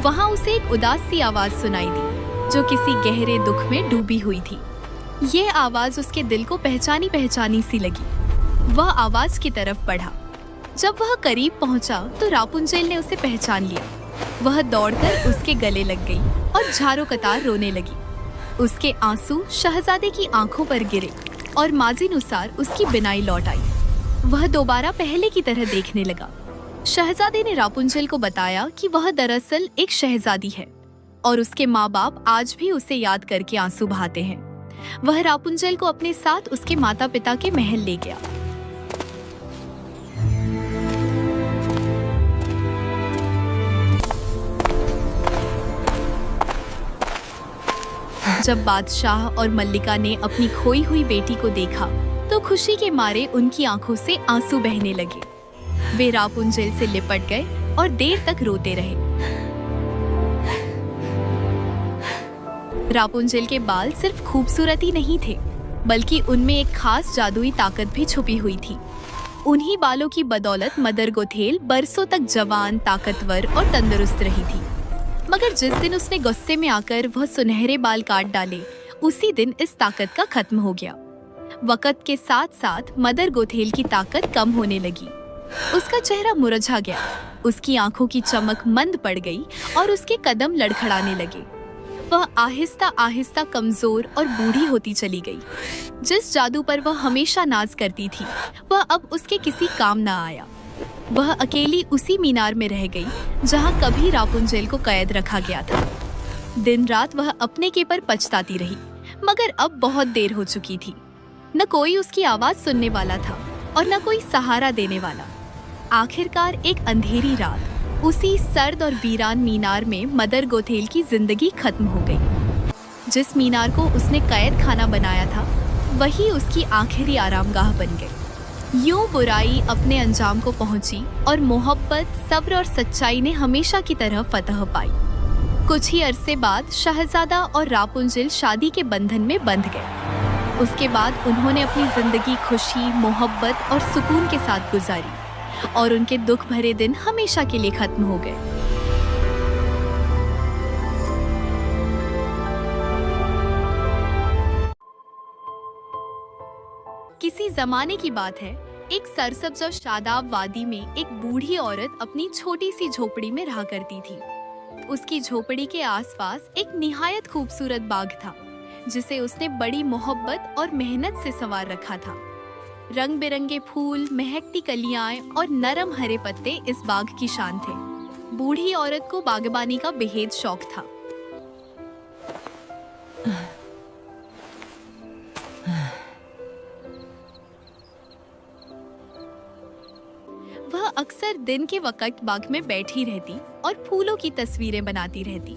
वहाँ उसे एक उदास सी आवाज सुनाई दी जो किसी गहरे दुख में डूबी हुई थी। ये आवाज उसके दिल को पहचानी पहचानी सी लगी। वह आवाज की तरफ बढ़ा। जब वह करीब पहुंचा तो रापुंजेल ने उसे पहचान लिया। वह दौड़कर उसके गले लग गई और झारों कतार रोने लगी। उसके आंसू शहजादे की आंखों पर गिरे और माजीनुसार उसकी बिनाई लौट आई। वह दोबारा पहले की तरह देखने लगा। शहजादे ने रापुंजेल को बताया कि वह दरअसल एक शहजादी है और उसके माँ बाप आज भी उसे याद करके आंसू बहाते हैं। वह रापुंजेल को अपने साथ उसके माता पिता के महल ले गया। जब बादशाह और मल्लिका ने अपनी खोई हुई बेटी को देखा तो खुशी के मारे उनकी आंखों से आंसू बहने लगे। वे रापुंजेल से लिपट गए और देर तक रोते रहे। रापुंजेल के बाल सिर्फ खूबसूरती नहीं थे, बल्कि उनमें एक खास जादुई ताकत भी छुपी हुई थी। उन्हीं बालों की बदौलत मदर गोथेल बरसों तक जवान, ताकतवर और तंदुरुस्त रही थी। मगर जिस दिन उसने गुस्से में आकर वह सुनहरे बाल काट डाले, उसी दिन इस ताकत का खत्म हो गया। वक्त के साथ साथ मदर गोथेल की ताकत कम होने लगी। उसका चेहरा मुरझा गया, उसकी आंखों की चमक मंद पड़ गई और उसके कदम लड़खड़ाने लगे। वह आहिस्ता आहिस्ता कमजोर और बूढ़ी होती चली गई। जिस जादू पर वह हमेशा नाज करती थी, वह अब उसके किसी काम न आया। वह अकेली उसी मीनार में रह गई जहाँ कभी रापुंजेल को कैद रखा गया था। दिन रात वह अपने के पर पछताती रही, मगर अब बहुत देर हो चुकी थी। न कोई उसकी आवाज सुनने वाला था और न कोई सहारा देने वाला। आखिरकार एक अंधेरी रात उसी सर्द और वीरान मीनार में मदर गोथेल की जिंदगी खत्म हो गई। जिस मीनार को उसने कैद खाना बनाया था, वही उसकी आखिरी आरामगाह बन गई। यूं बुराई अपने अंजाम को पहुंची और मोहब्बत, सब्र और सच्चाई ने हमेशा की तरह फतह पाई। कुछ ही अरसे बाद शहजादा और रापुंजल शादी के बंधन में बंध गए। उसके बाद उन्होंने अपनी जिंदगी खुशी, मोहब्बत और सुकून के साथ गुजारी और उनके दुख भरे दिन हमेशा के लिए खत्म हो गए। किसी जमाने की बात है, एक सरसब्ज और शादाब वादी में एक बूढ़ी औरत अपनी छोटी सी झोपड़ी में रहा करती थी। उसकी झोपड़ी के आसपास एक निहायत खूबसूरत बाग था, जिसे उसने बड़ी मोहब्बत और मेहनत से संवार रखा था। रंग बिरंगे फूल, महकती कलियां और नरम हरे पत्ते इस बाग की शान थे। बूढ़ी औरत को बागबानी का बेहद शौक था। वह अक्सर दिन के वक्त बाग में बैठी रहती और फूलों की तस्वीरें बनाती रहती।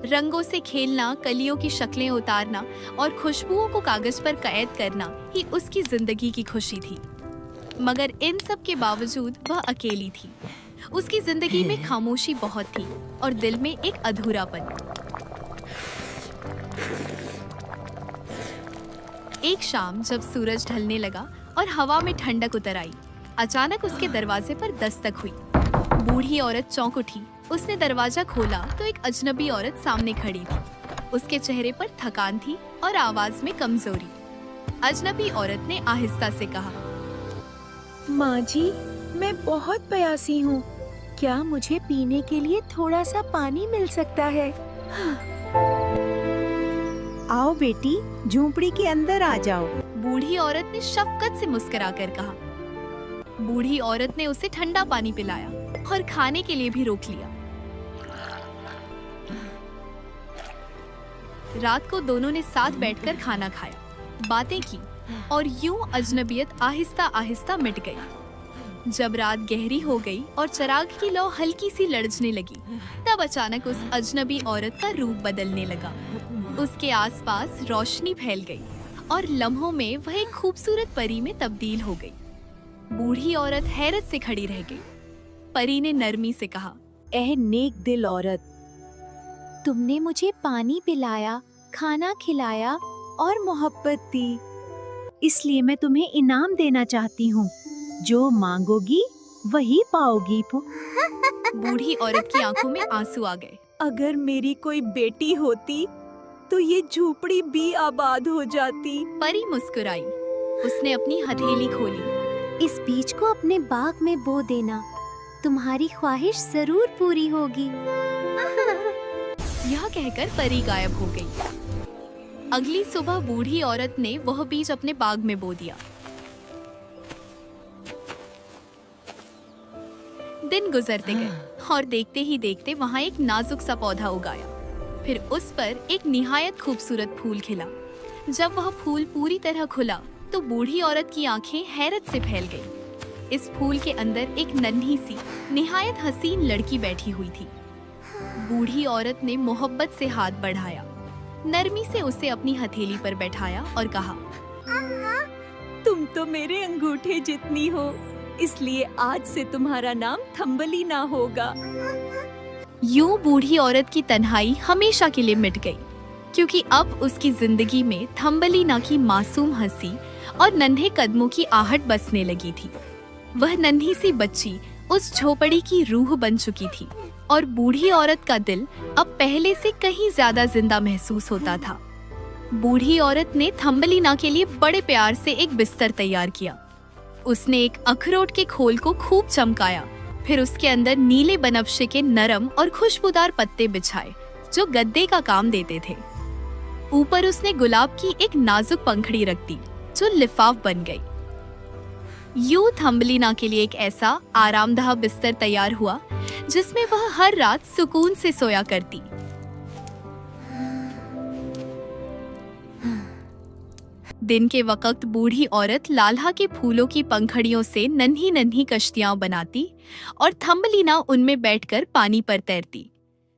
रंगों से खेलना, कलियों की शक्लें उतारना और खुशबुओं को कागज पर कैद करना ही उसकी जिंदगी की खुशी थी। मगर इन सब के बावजूद वह अकेली थी। उसकी जिंदगी में खामोशी बहुत थी और दिल में एक अधूरापन। एक शाम जब सूरज ढलने लगा और हवा में ठंडक उतर आई, अचानक उसके दरवाजे पर दस्तक हुई। बूढ़ी औरत चौंक उठी। उसने दरवाजा खोला तो एक अजनबी औरत सामने खड़ी थी। उसके चेहरे पर थकान थी और आवाज में कमजोरी। अजनबी औरत ने आहिस्ता से कहा, माँ जी, मैं बहुत प्यासी हूँ। क्या मुझे पीने के लिए थोड़ा सा पानी मिल सकता है? आओ बेटी, झोंपड़ी के अंदर आ जाओ। बूढ़ी औरत ने शफकत से मुस्कुराकर कहा। बूढ़ी औरत ने उसे ठंडा पानी पिलाया और खाने के लिए भी रोक लिया। रात को दोनों ने साथ बैठकर खाना खाया, बातें की और यूं अजनबियत आहिस्ता आहिस्ता मिट गई। जब रात गहरी हो गई और चिराग की लौ हल्की सी लड़जने लगी, तब अचानक उस अजनबी औरत का रूप बदलने लगा। उसके आसपास रोशनी फैल गई और लम्हों में वह एक खूबसूरत परी में तब्दील हो गई। बूढ़ी औरत हैरत से खड़ी रह गई। परी ने नरमी से कहा, एह नेक दिल औरत, तुमने मुझे पानी पिलाया, खाना खिलाया और मोहब्बत दी, इसलिए मैं तुम्हें इनाम देना चाहती हूँ। जो मांगोगी वही पाओगी। बूढ़ी औरत की आंखों में आंसू आ गए। अगर मेरी कोई बेटी होती तो ये झोपड़ी भी आबाद हो जाती। परी मुस्कुराई। उसने अपनी हथेली खोली। इस बीज को अपने बाग में बो देना, तुम्हारी ख्वाहिश जरूर पूरी होगी। यह कहकर परी गायब हो गई। अगली सुबह बूढ़ी औरत ने वह बीज अपने बाग में बो दिया। दिन गुजरते गए और देखते ही देखते वहाँ एक नाजुक सा पौधा उगाया। फिर उस पर एक निहायत खूबसूरत फूल खिला। जब वह फूल पूरी तरह खुला तो बूढ़ी औरत की आंखें हैरत से फैल गईं। इस फूल के अंदर एक नन्ही सी निहायत हसीन लड़की बैठी हुई थी। बूढ़ी औरत ने मोहब्बत से हाथ बढ़ाया, नरमी से उसे अपनी हथेली पर बैठाया और कहा, तुम तो मेरे अंगूठे जितनी हो, इसलिए आज से तुम्हारा नाम थम्बलीना होगा। यूं बूढ़ी औरत की तन्हाई हमेशा के लिए मिट गई, क्योंकि अब उसकी जिंदगी में थम्बलीना की मासूम हंसी और नन्हे कदमों की आहट बसने लगी थी। वह नन्ही सी बच्ची उस झोपड़ी की रूह बन चुकी थी और बूढ़ी औरत का दिल अब पहले से कहीं ज्यादा जिंदा महसूस होता था। बूढ़ी औरत ने थम्बलीना के लिए बड़े प्यार से एक बिस्तर तैयार किया। उसने एक अखरोट के खोल को खूब चमकाया, फिर उसके अंदर नीले बनफशे के नरम और खुशबूदार पत्ते बिछाए जो गद्दे का काम देते थे। ऊपर उसने गुलाब की एक नाजुक पंखड़ी रख दी जो लिफाफ बन गई। यूं थम्बलीना के लिए एक ऐसा आरामदाह बिस्तर तैयार हुआ जिसमें वह हर रात सुकून से सोया करती। दिन के वक्त बूढ़ी औरत लाल्हा के फूलों की पंखड़ियों से नन्ही नन्ही कश्तियां बनाती और थम्बलीना उनमें बैठकर पानी पर तैरती।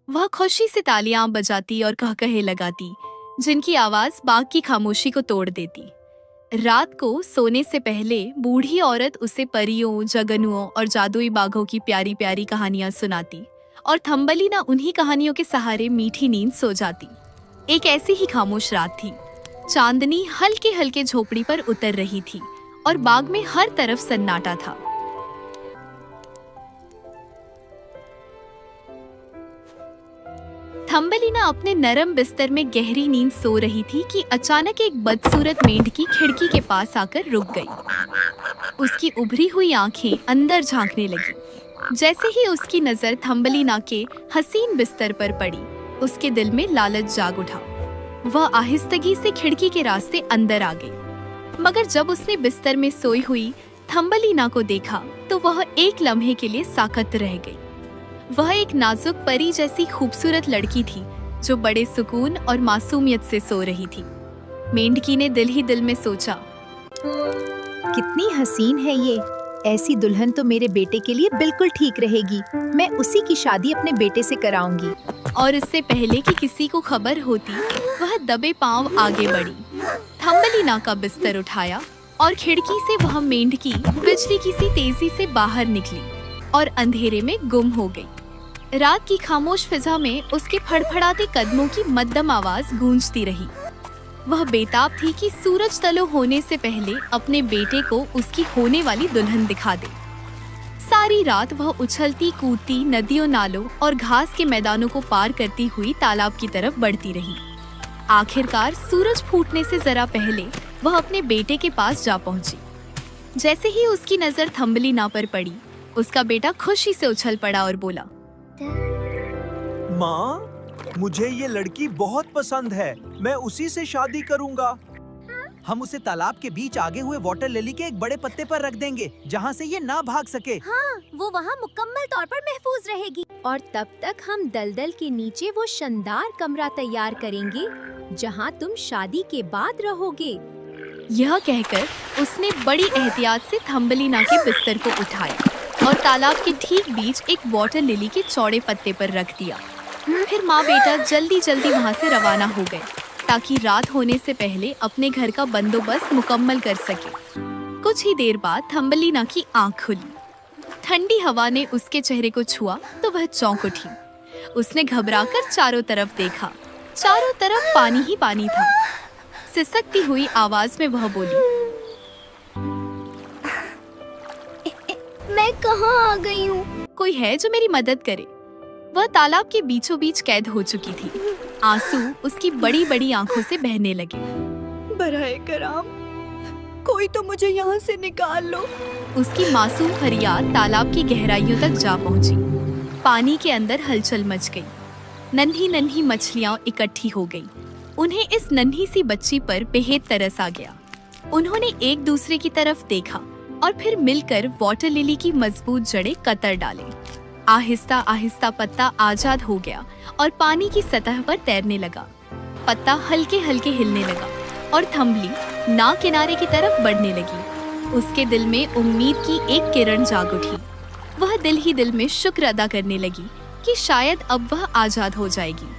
वह खुशी से तालियां बजाती और कहकहे लगाती, जिनकी आवाज बाग की खामोशी को तोड़ देती। रात को सोने से पहले बूढ़ी औरत उसे परियों, जगनुओं और जादुई बाघों की प्यारी प्यारी कहानियां सुनाती और थम्बलीना उन्हीं कहानियों के सहारे मीठी नींद सो जाती। एक ऐसी ही खामोश रात थी। चांदनी हल्के हल्के झोपड़ी पर उतर रही थी और बाग में हर तरफ सन्नाटा था। थम्बलीना अपने नरम बिस्तर में गहरी नींद सो रही थी कि अचानक एक बदसूरत मेंढकी खिड़की के पास आकर रुक गई। उसकी उभरी हुई आंखें अंदर झांकने लगी। जैसे ही उसकी नजर थम्बलीना के हसीन बिस्तर पर पड़ी, उसके दिल में लालच जाग उठा। वह आहिस्तगी से खिड़की के रास्ते अंदर आ गई। मगर जब उसने बिस्तर में सोई हुई थम्बलीना को देखा तो वह एक लम्हे के लिए साकत रह गई। वह एक नाजुक परी जैसी खूबसूरत लड़की थी जो बड़े सुकून और मासूमियत से सो रही थी। मेंढकी ने दिल ही दिल में सोचा, कितनी हसीन है ये। ऐसी दुल्हन तो मेरे बेटे के लिए बिल्कुल ठीक रहेगी। मैं उसी की शादी अपने बेटे से कराऊंगी। और इससे पहले कि किसी को खबर होती, वह दबे पांव आगे बढ़ी, थम्बलीना का बिस्तर उठाया और खिड़की से वह मेंढकी बिजली की सी तेजी से बाहर निकली और अंधेरे में गुम हो गई। रात की खामोश फिजा में उसके फड़फड़ाते कदमों की मध्यम आवाज गूंजती रही। वह बेताब थी कि सूरज तलो होने से पहले अपने बेटे को उसकी होने वाली दुल्हन दिखा दे। सारी रात वह उछलती कूदती नदियों, नालों और घास के मैदानों को पार करती हुई तालाब की तरफ बढ़ती रही। आखिरकार सूरज फूटने से जरा पहले वह अपने बेटे के पास जा पहुंची। जैसे ही उसकी नजर थम्बलीना पर पड़ी, उसका बेटा खुशी से उछल पड़ा और बोला, माँ, मुझे ये लड़की बहुत पसंद है। मैं उसी से शादी करूंगा। हम उसे तालाब के बीच आगे हुए वाटर लिली के एक बड़े पत्ते पर रख देंगे, जहाँ से ये ना भाग सके। हाँ, वो वहाँ मुकम्मल तौर पर महफूज रहेगी। और तब तक हम दलदल के नीचे वो शानदार कमरा तैयार करेंगे जहाँ तुम शादी के बाद रहोगे। यह कहकर उसने बड़ी एहतियात से थम्बलीना के बिस्तर को उठाया और तालाब के ठीक बीच एक वाटर लिली के चौड़े पत्ते पर रख दिया। फिर माँ बेटा जल्दी जल्दी वहाँ से रवाना हो गए ताकि रात होने से पहले अपने घर का बंदोबस्त मुकम्मल कर सके। कुछ ही देर बाद थम्बलीना की आँख खुली। ठंडी हवा ने उसके चेहरे को छुआ तो वह चौंक उठी। उसने घबराकर चारों तरफ देखा। चारों तरफ पानी ही पानी था। सिसकती हुई आवाज में वह बोली, मैं कहाँ आ गई हूँ? कोई है जो मेरी मदद करे? वह तालाब के बीचों बीच कैद हो चुकी थी। आंसू उसकी बड़ी बड़ी आंखों से बहने लगे। बराए कराम, कोई तो मुझे यहाँ से निकाल लो। उसकी मासूम फरियाद तालाब की गहराइयों तक जा पहुंची। पानी के अंदर हलचल मच गई। नन्ही नन्ही मछलियां इकट्ठी हो गई। उन्हें इस नन्ही सी बच्ची पर बेहद तरस आ गया। उन्होंने एक दूसरे की तरफ देखा और फिर मिलकर वाटर लिली की मजबूत जड़ें कतर डाले। आहिस्ता आहिस्ता पत्ता आजाद हो गया और पानी की सतह पर तैरने लगा। पत्ता हल्के हल्के हिलने लगा और थम्बली ना किनारे की तरफ बढ़ने लगी। उसके दिल में उम्मीद की एक किरण जाग उठी। वह दिल ही दिल में शुक्र अदा करने लगी कि शायद अब वह आजाद हो जाएगी।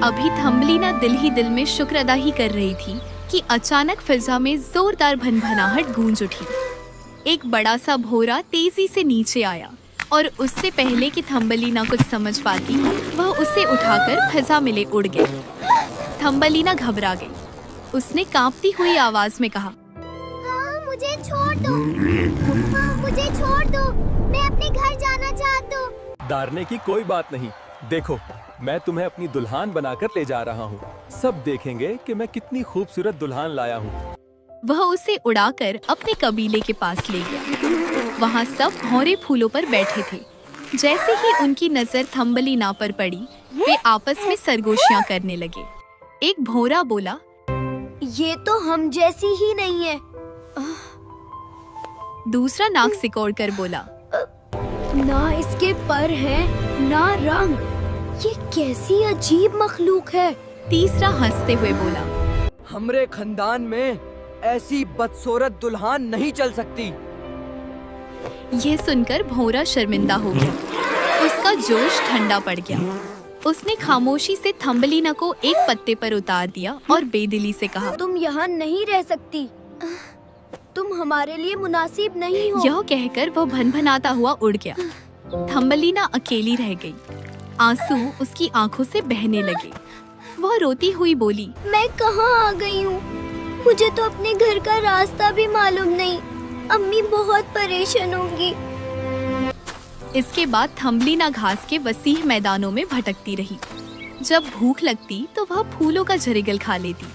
अभी थम्बलीना दिल ही दिल में शुक्र अदा ही कर रही थी कि अचानक फिजा में जोरदार भनभनाहट गूंज उठी। एक बड़ा सा भौरा तेजी से नीचे आया और उससे पहले कि थम्बलीना कुछ समझ पाती, वह उसे उठाकर फिजा में ले उड़ गई। थम्बलीना घबरा गई। उसने कांपती हुई आवाज में कहा, हाँ, मुझे छोड़ दो। हाँ, मुझे छोड़ दो। मैं अपने घर जाना चाहती हूँ। डरने की कोई बात नहीं। देखो, मैं तुम्हें अपनी दुल्हन बनाकर ले जा रहा हूँ। सब देखेंगे कि मैं कितनी खूबसूरत दुल्हन लाया हूँ। वह उसे उड़ाकर अपने कबीले के पास ले गया। वहाँ सब भौरे फूलों पर बैठे थे। जैसे ही उनकी नजर थम्बलीना पर पड़ी, वे आपस में सरगोशियां करने लगे। एक भौरा बोला, ये तो हम जैसी ही नहीं है। दूसरा नाक सिकोड़कर बोला, ना इसके पर हैं, ना रंग। ये कैसी अजीब मखलूक है। तीसरा हंसते हुए बोला, हमरे खानदान में ऐसी बदसूरत दुल्हन नहीं चल सकती। यह सुनकर भौरा शर्मिंदा हो गया। उसका जोश ठंडा पड़ गया। उसने खामोशी से थम्बलीना को एक पत्ते पर उतार दिया और बेदिली से कहा, तुम यहाँ नहीं रह सकती। तुम हमारे लिए मुनासिब नहीं हो। यह कहकर वह भनभनाता हुआ उड़ गया। थम्बलीना अकेली रह गई। आंसू उसकी आंखों से बहने लगे। वह रोती हुई बोली, मैं कहाँ आ गई हूँ? मुझे तो अपने घर का रास्ता भी मालूम नहीं। अम्मी बहुत परेशान होंगी। इसके बाद थम्बलीना घास के वसीह मैदानों में भटकती रही। जब भूख लगती तो वह फूलों का झरीगल खा लेती।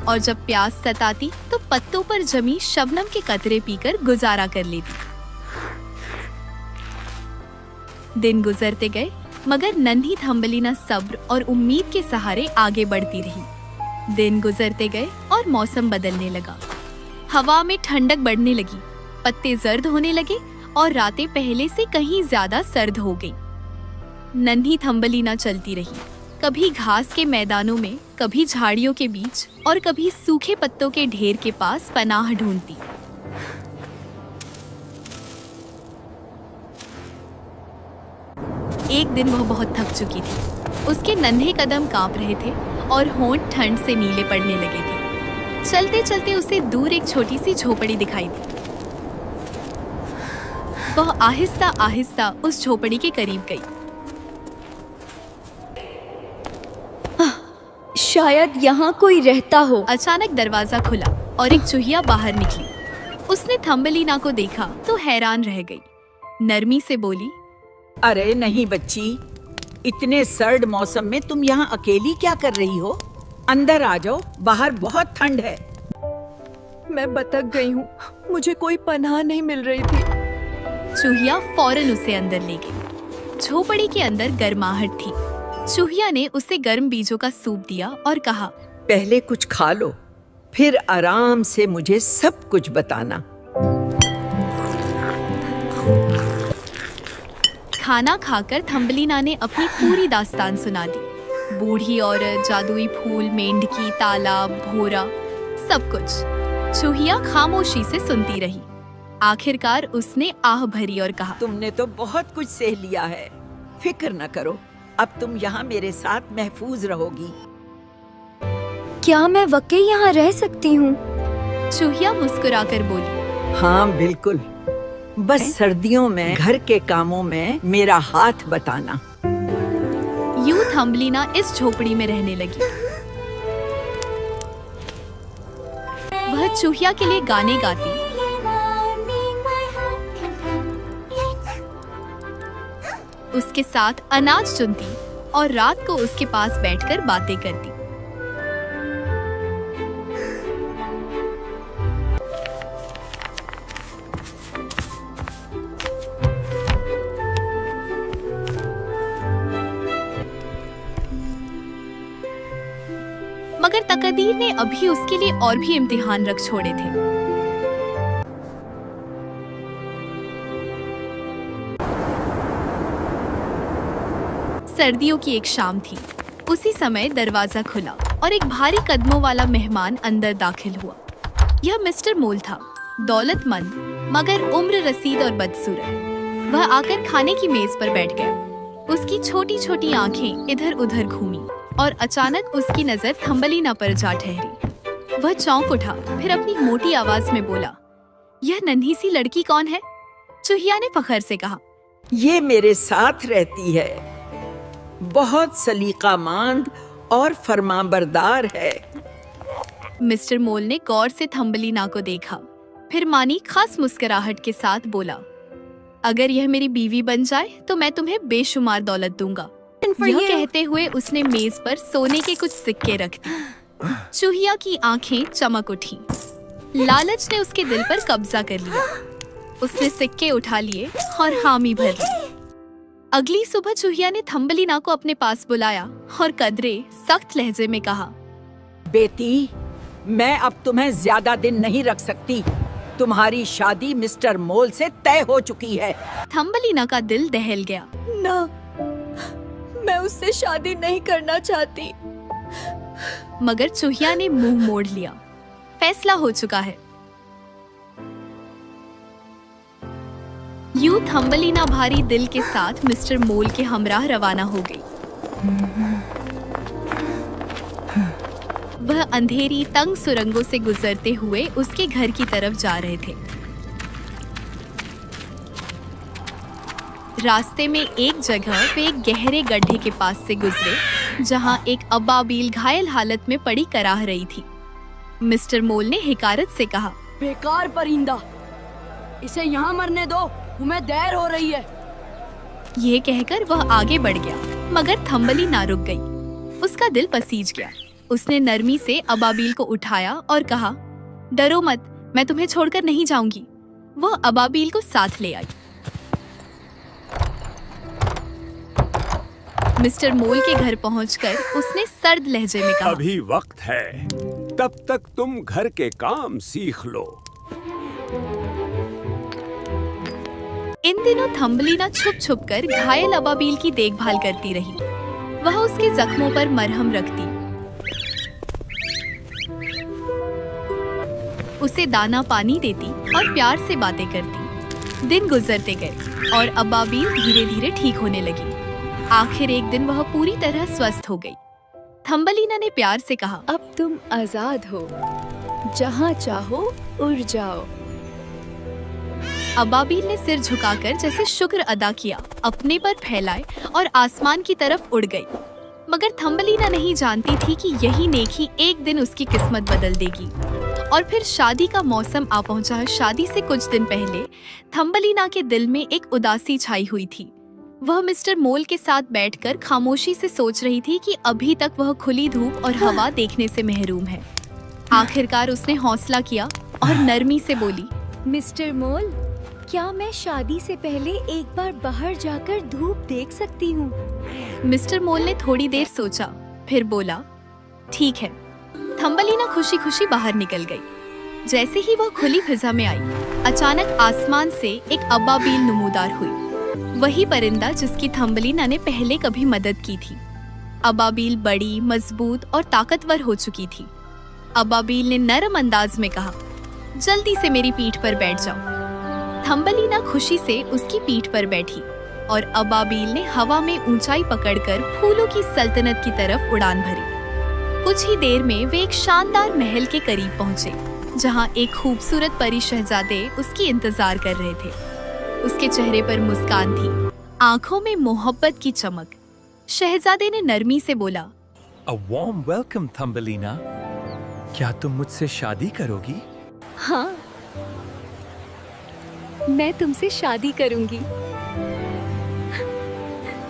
और जब प्यास सताती तो पत्तों पर जमी शबनम के कतरे पीकर गुजारा कर लेती। दिन गुजरते गए मगर नन्ही थम्बलीना सब्र और उम्मीद के सहारे आगे बढ़ती रही। दिन गुजरते गए और मौसम बदलने लगा। हवा में ठंडक बढ़ने लगी, पत्ते जर्द होने लगे और रातें पहले से कहीं ज्यादा सर्द हो गई। नन्ही थम्बलीना चलती रही, कभी घास के मैदानों में, कभी झाड़ियों के बीच और कभी सूखे पत्तों के ढेर के पास पनाह ढूंढती। एक दिन वह बहुत थक चुकी थी। उसके नन्हे कदम कांप रहे थे और होंठ ठंड से नीले पड़ने लगे थे। चलते चलते उसे दूर एक छोटी सी झोपड़ी दिखाई दी। वह आहिस्ता आहिस्ता उस झोपड़ी के करीब गई। शायद यहाँ कोई रहता हो। अचानक दरवाजा खुला और एक चूहिया बाहर निकली। उसने थम्बलीना को देखा तो हैरान रह गई। नरमी से बोली, अरे नहीं बच्ची, इतने सर्द मौसम में तुम यहाँ अकेली क्या कर रही हो? अंदर आ जाओ, बाहर बहुत ठंड है। मैं भटक गई हूँ, मुझे कोई पनाह नहीं मिल रही थी। चूहिया फौरन उसे अंदर ले गई। झोपड़ी के अंदर गर्माहट थी। चूहिया ने उसे गर्म बीजों का सूप दिया और कहा, पहले कुछ खा लो, फिर आराम से मुझे सब कुछ बताना। खाना खाकर थम्बलीना ने अपनी पूरी दास्तान सुना दी। बूढ़ी औरत, जादुई फूल, मेंढकी, तालाब, भोरा, सब कुछ। चूहिया खामोशी से सुनती रही। आखिरकार उसने आह भरी और कहा, तुमने तो बहुत कुछ सह लिया है, फिक्र न करो, अब तुम यहाँ मेरे साथ महफूज रहोगी। क्या मैं वाकई यहाँ रह सकती हूँ? चूहिया मुस्कुराकर बोली, हाँ बिल्कुल, बस सर्दियों में घर के कामों में मेरा हाथ बताना। यूं थम्बलीना इस झोपड़ी में रहने लगी। वह चूहिया के लिए गाने गाती, उसके साथ अनाज चुनती और रात को उसके पास बैठकर बातें करती। मगर तकदीर ने अभी उसके लिए और भी इम्तिहान रख छोड़े थे। सर्दियों की एक शाम थी। उसी समय दरवाजा खुला और एक भारी कदमों वाला मेहमान अंदर दाखिल हुआ। यह मिस्टर मोल था, दौलतमंद मगर उम्र रसीद और बदसूरत। वह आकर खाने की मेज पर बैठ गया। उसकी छोटी छोटी आंखें इधर उधर घूमी और अचानक उसकी नजर थम्बलीना पर जा ठहरी। वह चौंक उठा, फिर अपनी मोटी आवाज में बोला, यह नन्ही सी लड़की कौन है? चूहिया ने फखर से कहा, ये मेरे साथ रहती है, बहुत सलीकामंद और फरमाबरदार है। मिस्टर मोल ने गौर से थम्बलीना को देखा, फिर मानी खास मुस्कुराहट के साथ बोला, अगर यह मेरी बीवी बन जाए तो मैं तुम्हें बेशुमार दौलत दूंगा। यह कहते हुए उसने मेज पर सोने के कुछ सिक्के रख दिए। चूहिया की आंखें चमक उठी। लालच ने उसके दिल पर कब्जा कर लिया। उसने सिक्के उठा लिए और हामी भर ली। अगली सुबह चूहिया ने थम्बलीना को अपने पास बुलाया और कदरे सख्त लहजे में कहा, बेटी, मैं अब तुम्हें ज्यादा दिन नहीं रख सकती। तुम्हारी शादी मिस्टर मोल से तय हो चुकी है। थम्बलीना का दिल दहल गया। ना, मैं उससे शादी नहीं करना चाहती। मगर चूहिया ने मुंह मोड़ लिया। फैसला हो चुका है। यूं थम्बलीना भारी दिल के साथ मिस्टर मोल के हमराह रवाना हो गई। वह अंधेरी तंग सुरंगों से गुजरते हुए उसके घर की तरफ जा रहे थे। रास्ते में एक जगह वे एक गहरे गड्ढे के पास से गुजरे जहां एक अबाबील घायल हालत में पड़ी कराह रही थी। मिस्टर मोल ने हिकारत से कहा, बेकार परिंदा, इसे यहाँ मरने दो, तुम्हें देर हो रही है। ये कहकर वह आगे बढ़ गया, मगर थम्बली ना रुक गई। उसका दिल पसीज गया। उसने नरमी से अबाबील को उठाया और कहा, डरो मत, मैं तुम्हें छोड़कर नहीं जाऊंगी। वह अबाबील को साथ ले आई। मिस्टर मोल के घर पहुंचकर उसने सर्द लहजे में कहा, अभी वक्त है, तब तक तुम घर के काम सीख लो। इन दिनों थम्बलीना छुप छुप कर घायल अबाबील की देखभाल करती रही। वह उसके जख्मों पर मरहम रखती, उसे दाना पानी देती और प्यार से बातें करती। दिन गुजरते गए और अबाबील धीरे धीरे ठीक होने लगी। आखिर एक दिन वह पूरी तरह स्वस्थ हो गई। थम्बलीना ने प्यार से कहा, अब तुम आजाद हो, जहाँ चाहो उड़ जाओ। अबाबील ने सिर झुकाकर जैसे शुक्र अदा किया, अपने पर फैलाए और आसमान की तरफ उड़ गई। मगर थम्बलीना नहीं जानती थी कि यही नेकी एक दिन उसकी किस्मत बदल देगी। और फिर शादी का मौसम आ पहुंचा है। शादी से कुछ दिन पहले थम्बलीना के दिल में एक उदासी छाई हुई थी। वह मिस्टर मोल के साथ बैठकर खामोशी से सोच रही थी कि अभी तक वह खुली धूप और हवा देखने से महरूम है। आखिरकार उसने हौसला किया और नरमी से बोली, मिस्टर मोल, क्या मैं शादी से पहले एक बार बाहर जाकर धूप देख सकती हूँ? मिस्टर मोल ने थोड़ी देर सोचा, फिर बोला, ठीक है। थम्बलीना खुशी खुशी बाहर निकल गई। जैसे ही वह खुली फिजा में आई, अचानक आसमान से एक अबाबील नमूदार हुई, वही परिंदा जिसकी थम्बलीना ने पहले कभी मदद की थी। अबाबील बड़ी, मजबूत और ताकतवर हो चुकी थी। अबाबील ने नरम अंदाज में कहा, जल्दी से मेरी पीठ पर बैठ जाओ। थम्बलीना खुशी से उसकी पीठ पर बैठी और अबाबील ने हवा में ऊंचाई पकड़कर फूलों की सल्तनत की तरफ उड़ान भरी। कुछ ही देर में वे एक शानदार महल के करीब पहुंचे, जहां एक खूबसूरत परी शहजादे उसकी इंतजार कर रहे थे। उसके चेहरे पर मुस्कान थी, आंखों में मोहब्बत की चमक। शहजादे ने नरमी से बोला, A warm welcome, थम्बलीना। क्या तुम मुझसे शादी करोगी? हाँ, मैं तुमसे शादी करूंगी।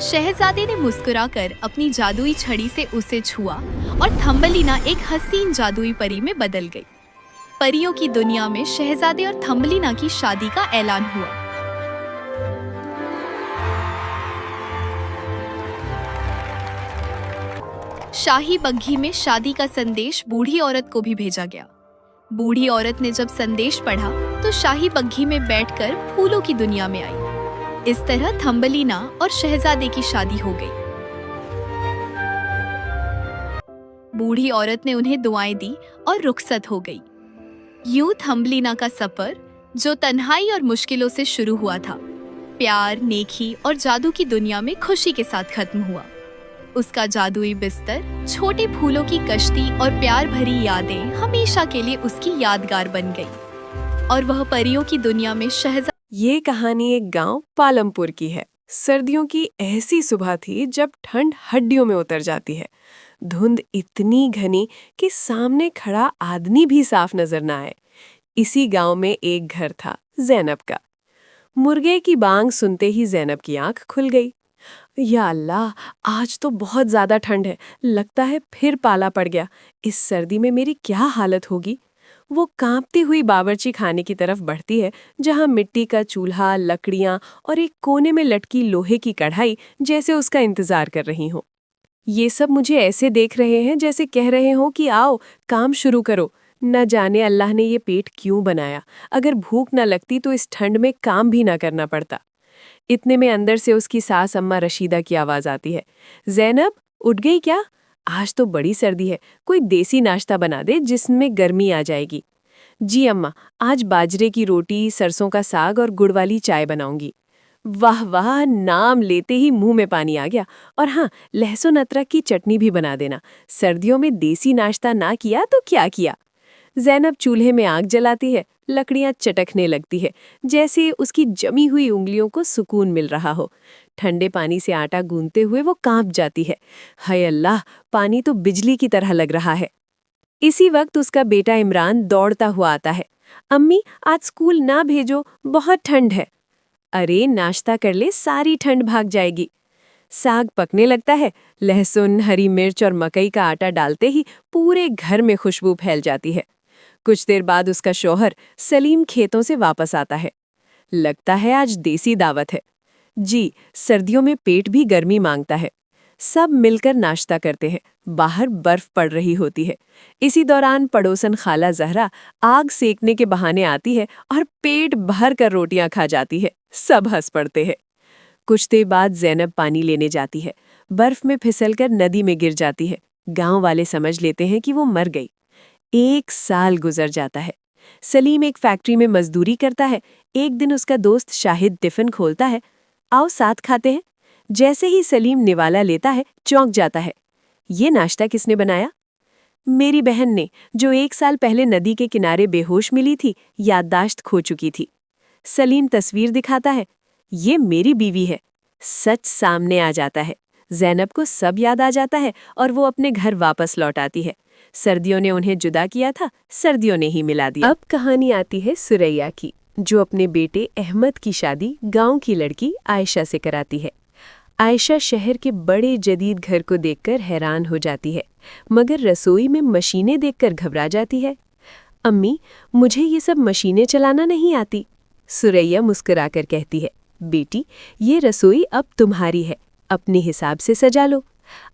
शहजादे ने मुस्कुराकर अपनी जादुई छड़ी से उसे छुआ और थम्बलीना एक हसीन जादुई परी में बदल गई। परियों की दुनिया में शहजादे और थम्बलीना की शादी का ऐलान हुआ। शाही बग्घी में शादी का संदेश बूढ़ी औरत को भी भेजा गया। बूढ़ी औरत ने जब संदेश पढ़ा तो शाही बग्घी में बैठकर फूलों की दुनिया में आई। इस तरह थम्बलीना और शहजादे की शादी हो गई। बूढ़ी औरत ने उन्हें दुआएं दी और रुखसत हो गई। यूं थम्बलीना का सफर, जो तन्हाई और मुश्किलों से शुरू हुआ था, प्यार, नेकी और जादू की दुनिया में खुशी के साथ खत्म हुआ। उसका जादुई बिस्तर, छोटे फूलों की कश्ती और प्यार भरी यादें हमेशा के लिए उसकी यादगार बन गई। और वह परियों की दुनिया में शहजादा। ये कहानी एक गांव पालमपुर की है। सर्दियों की ऐसी सुबह थी जब ठंड हड्डियों में उतर जाती है। धुंध इतनी घनी कि सामने खड़ा आदमी भी साफ नजर न आए। इसी गांव में एक घर था, ज़ैनब का। मुर्गे की बांग सुनते ही ज़ैनब की आंख खुल गई। या अल्लाह, आज तो बहुत ज्यादा ठंड है, लगता है फिर पाला पड़ गया। इस सर्दी में मेरी क्या हालत होगी। वो कांपती हुई बावर्ची खाने की तरफ बढ़ती है, जहां मिट्टी का चूल्हा, लकड़ियां और एक कोने में लटकी लोहे की कढ़ाई जैसे उसका इंतजार कर रही हों। ये सब मुझे ऐसे देख रहे हैं जैसे कह रहे हों कि आओ काम शुरू करो। न जाने अल्लाह ने ये पेट क्यों बनाया। अगर भूख न लगती तो इस ठंड में काम भी ना करना पड़ता। इतने में अंदर से उसकी सास अम्मा रशीदा की आवाज आती है। ज़ैनब, उठ गई क्या? आज तो बड़ी सर्दी है, कोई देसी नाश्ता बना दे जिसमें गर्मी आ जाएगी। जी अम्मा, आज बाजरे की रोटी, सरसों का साग और गुड़ वाली चाय बनाऊंगी। वाह वाह, नाम लेते ही मुंह में पानी आ गया। और हाँ, लहसुन अदरक की चटनी भी बना देना। सर्दियों में देसी नाश्ता ना किया तो क्या किया। ज़ैनब चूल्हे में आग जलाती है, लकड़ियां चटकने लगती है, जैसे उसकी जमी हुई उंगलियों को सुकून मिल रहा हो। ठंडे पानी से आटा गूंथते हुए वो कांप जाती है। हाय अल्लाह, पानी तो बिजली की तरह लग रहा है। इसी वक्त उसका बेटा इमरान दौड़ता हुआ आता है। अम्मी, आज स्कूल ना भेजो, बहुत ठंड है। अरे नाश्ता कर ले, सारी ठंड भाग जाएगी। साग पकने लगता है। लहसुन, हरी मिर्च और मकई का आटा डालते ही पूरे घर में खुशबू फैल जाती है। कुछ देर बाद उसका शौहर सलीम खेतों से वापस आता है। लगता है आज देसी दावत है। जी, सर्दियों में पेट भी गर्मी मांगता है। सब मिलकर नाश्ता करते हैं। बाहर बर्फ पड़ रही होती है। इसी दौरान पड़ोसन खाला जहरा आग सेकने के बहाने आती है और पेट भर कर रोटियां खा जाती है। सब हंस पड़ते हैं। कुछ देर बाद ज़ैनब पानी लेने जाती है। बर्फ में फिसलकर नदी में गिर जाती है। गांव वाले समझ लेते हैं कि वो मर गई। 1 साल गुजर जाता है। सलीम एक फैक्ट्री में मजदूरी करता है। एक दिन उसका दोस्त शाहिद टिफिन खोलता है। आओ साथ खाते हैं। जैसे ही सलीम निवाला लेता है, चौंक जाता है। ये नाश्ता किसने बनाया? मेरी बहन ने, जो 1 साल पहले नदी के किनारे बेहोश मिली थी, याददाश्त खो चुकी थी। सलीम तस्वीर दिखाता है। ये मेरी बीवी है। सच सामने आ जाता है। ज़ैनब को सब याद आ जाता है और वो अपने घर वापस लौट आती है। सर्दियों ने उन्हें जुदा किया था, सर्दियों ने ही मिला दिया। अब कहानी आती है सुरैया की, जो अपने बेटे अहमद की शादी गांव की लड़की आयशा से कराती है। आयशा शहर के बड़े जदीद घर को देखकर हैरान हो जाती है, मगर रसोई में मशीनें देखकर घबरा जाती है। अम्मी, मुझे ये सब मशीनें चलाना नहीं आती। सुरैया मुस्कुराकर कहती है, बेटी, ये रसोई अब तुम्हारी है, अपने हिसाब से सजा लो।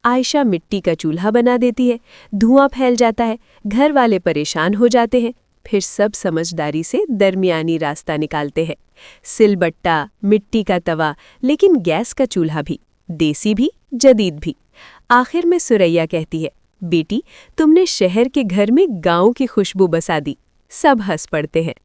आयशा मिट्टी का चूल्हा बना देती है। धुआं फैल जाता है। घर वाले परेशान हो जाते हैं। फिर सब समझदारी से दरमियानी रास्ता निकालते हैं। सिलबट्टा, मिट्टी का तवा, लेकिन गैस का चूल्हा भी, देसी भी, जदीद भी। आखिर में सुरैया कहती है, बेटी, तुमने शहर के घर में गांव की खुशबू बसा दी। सब हंस पड़ते हैं।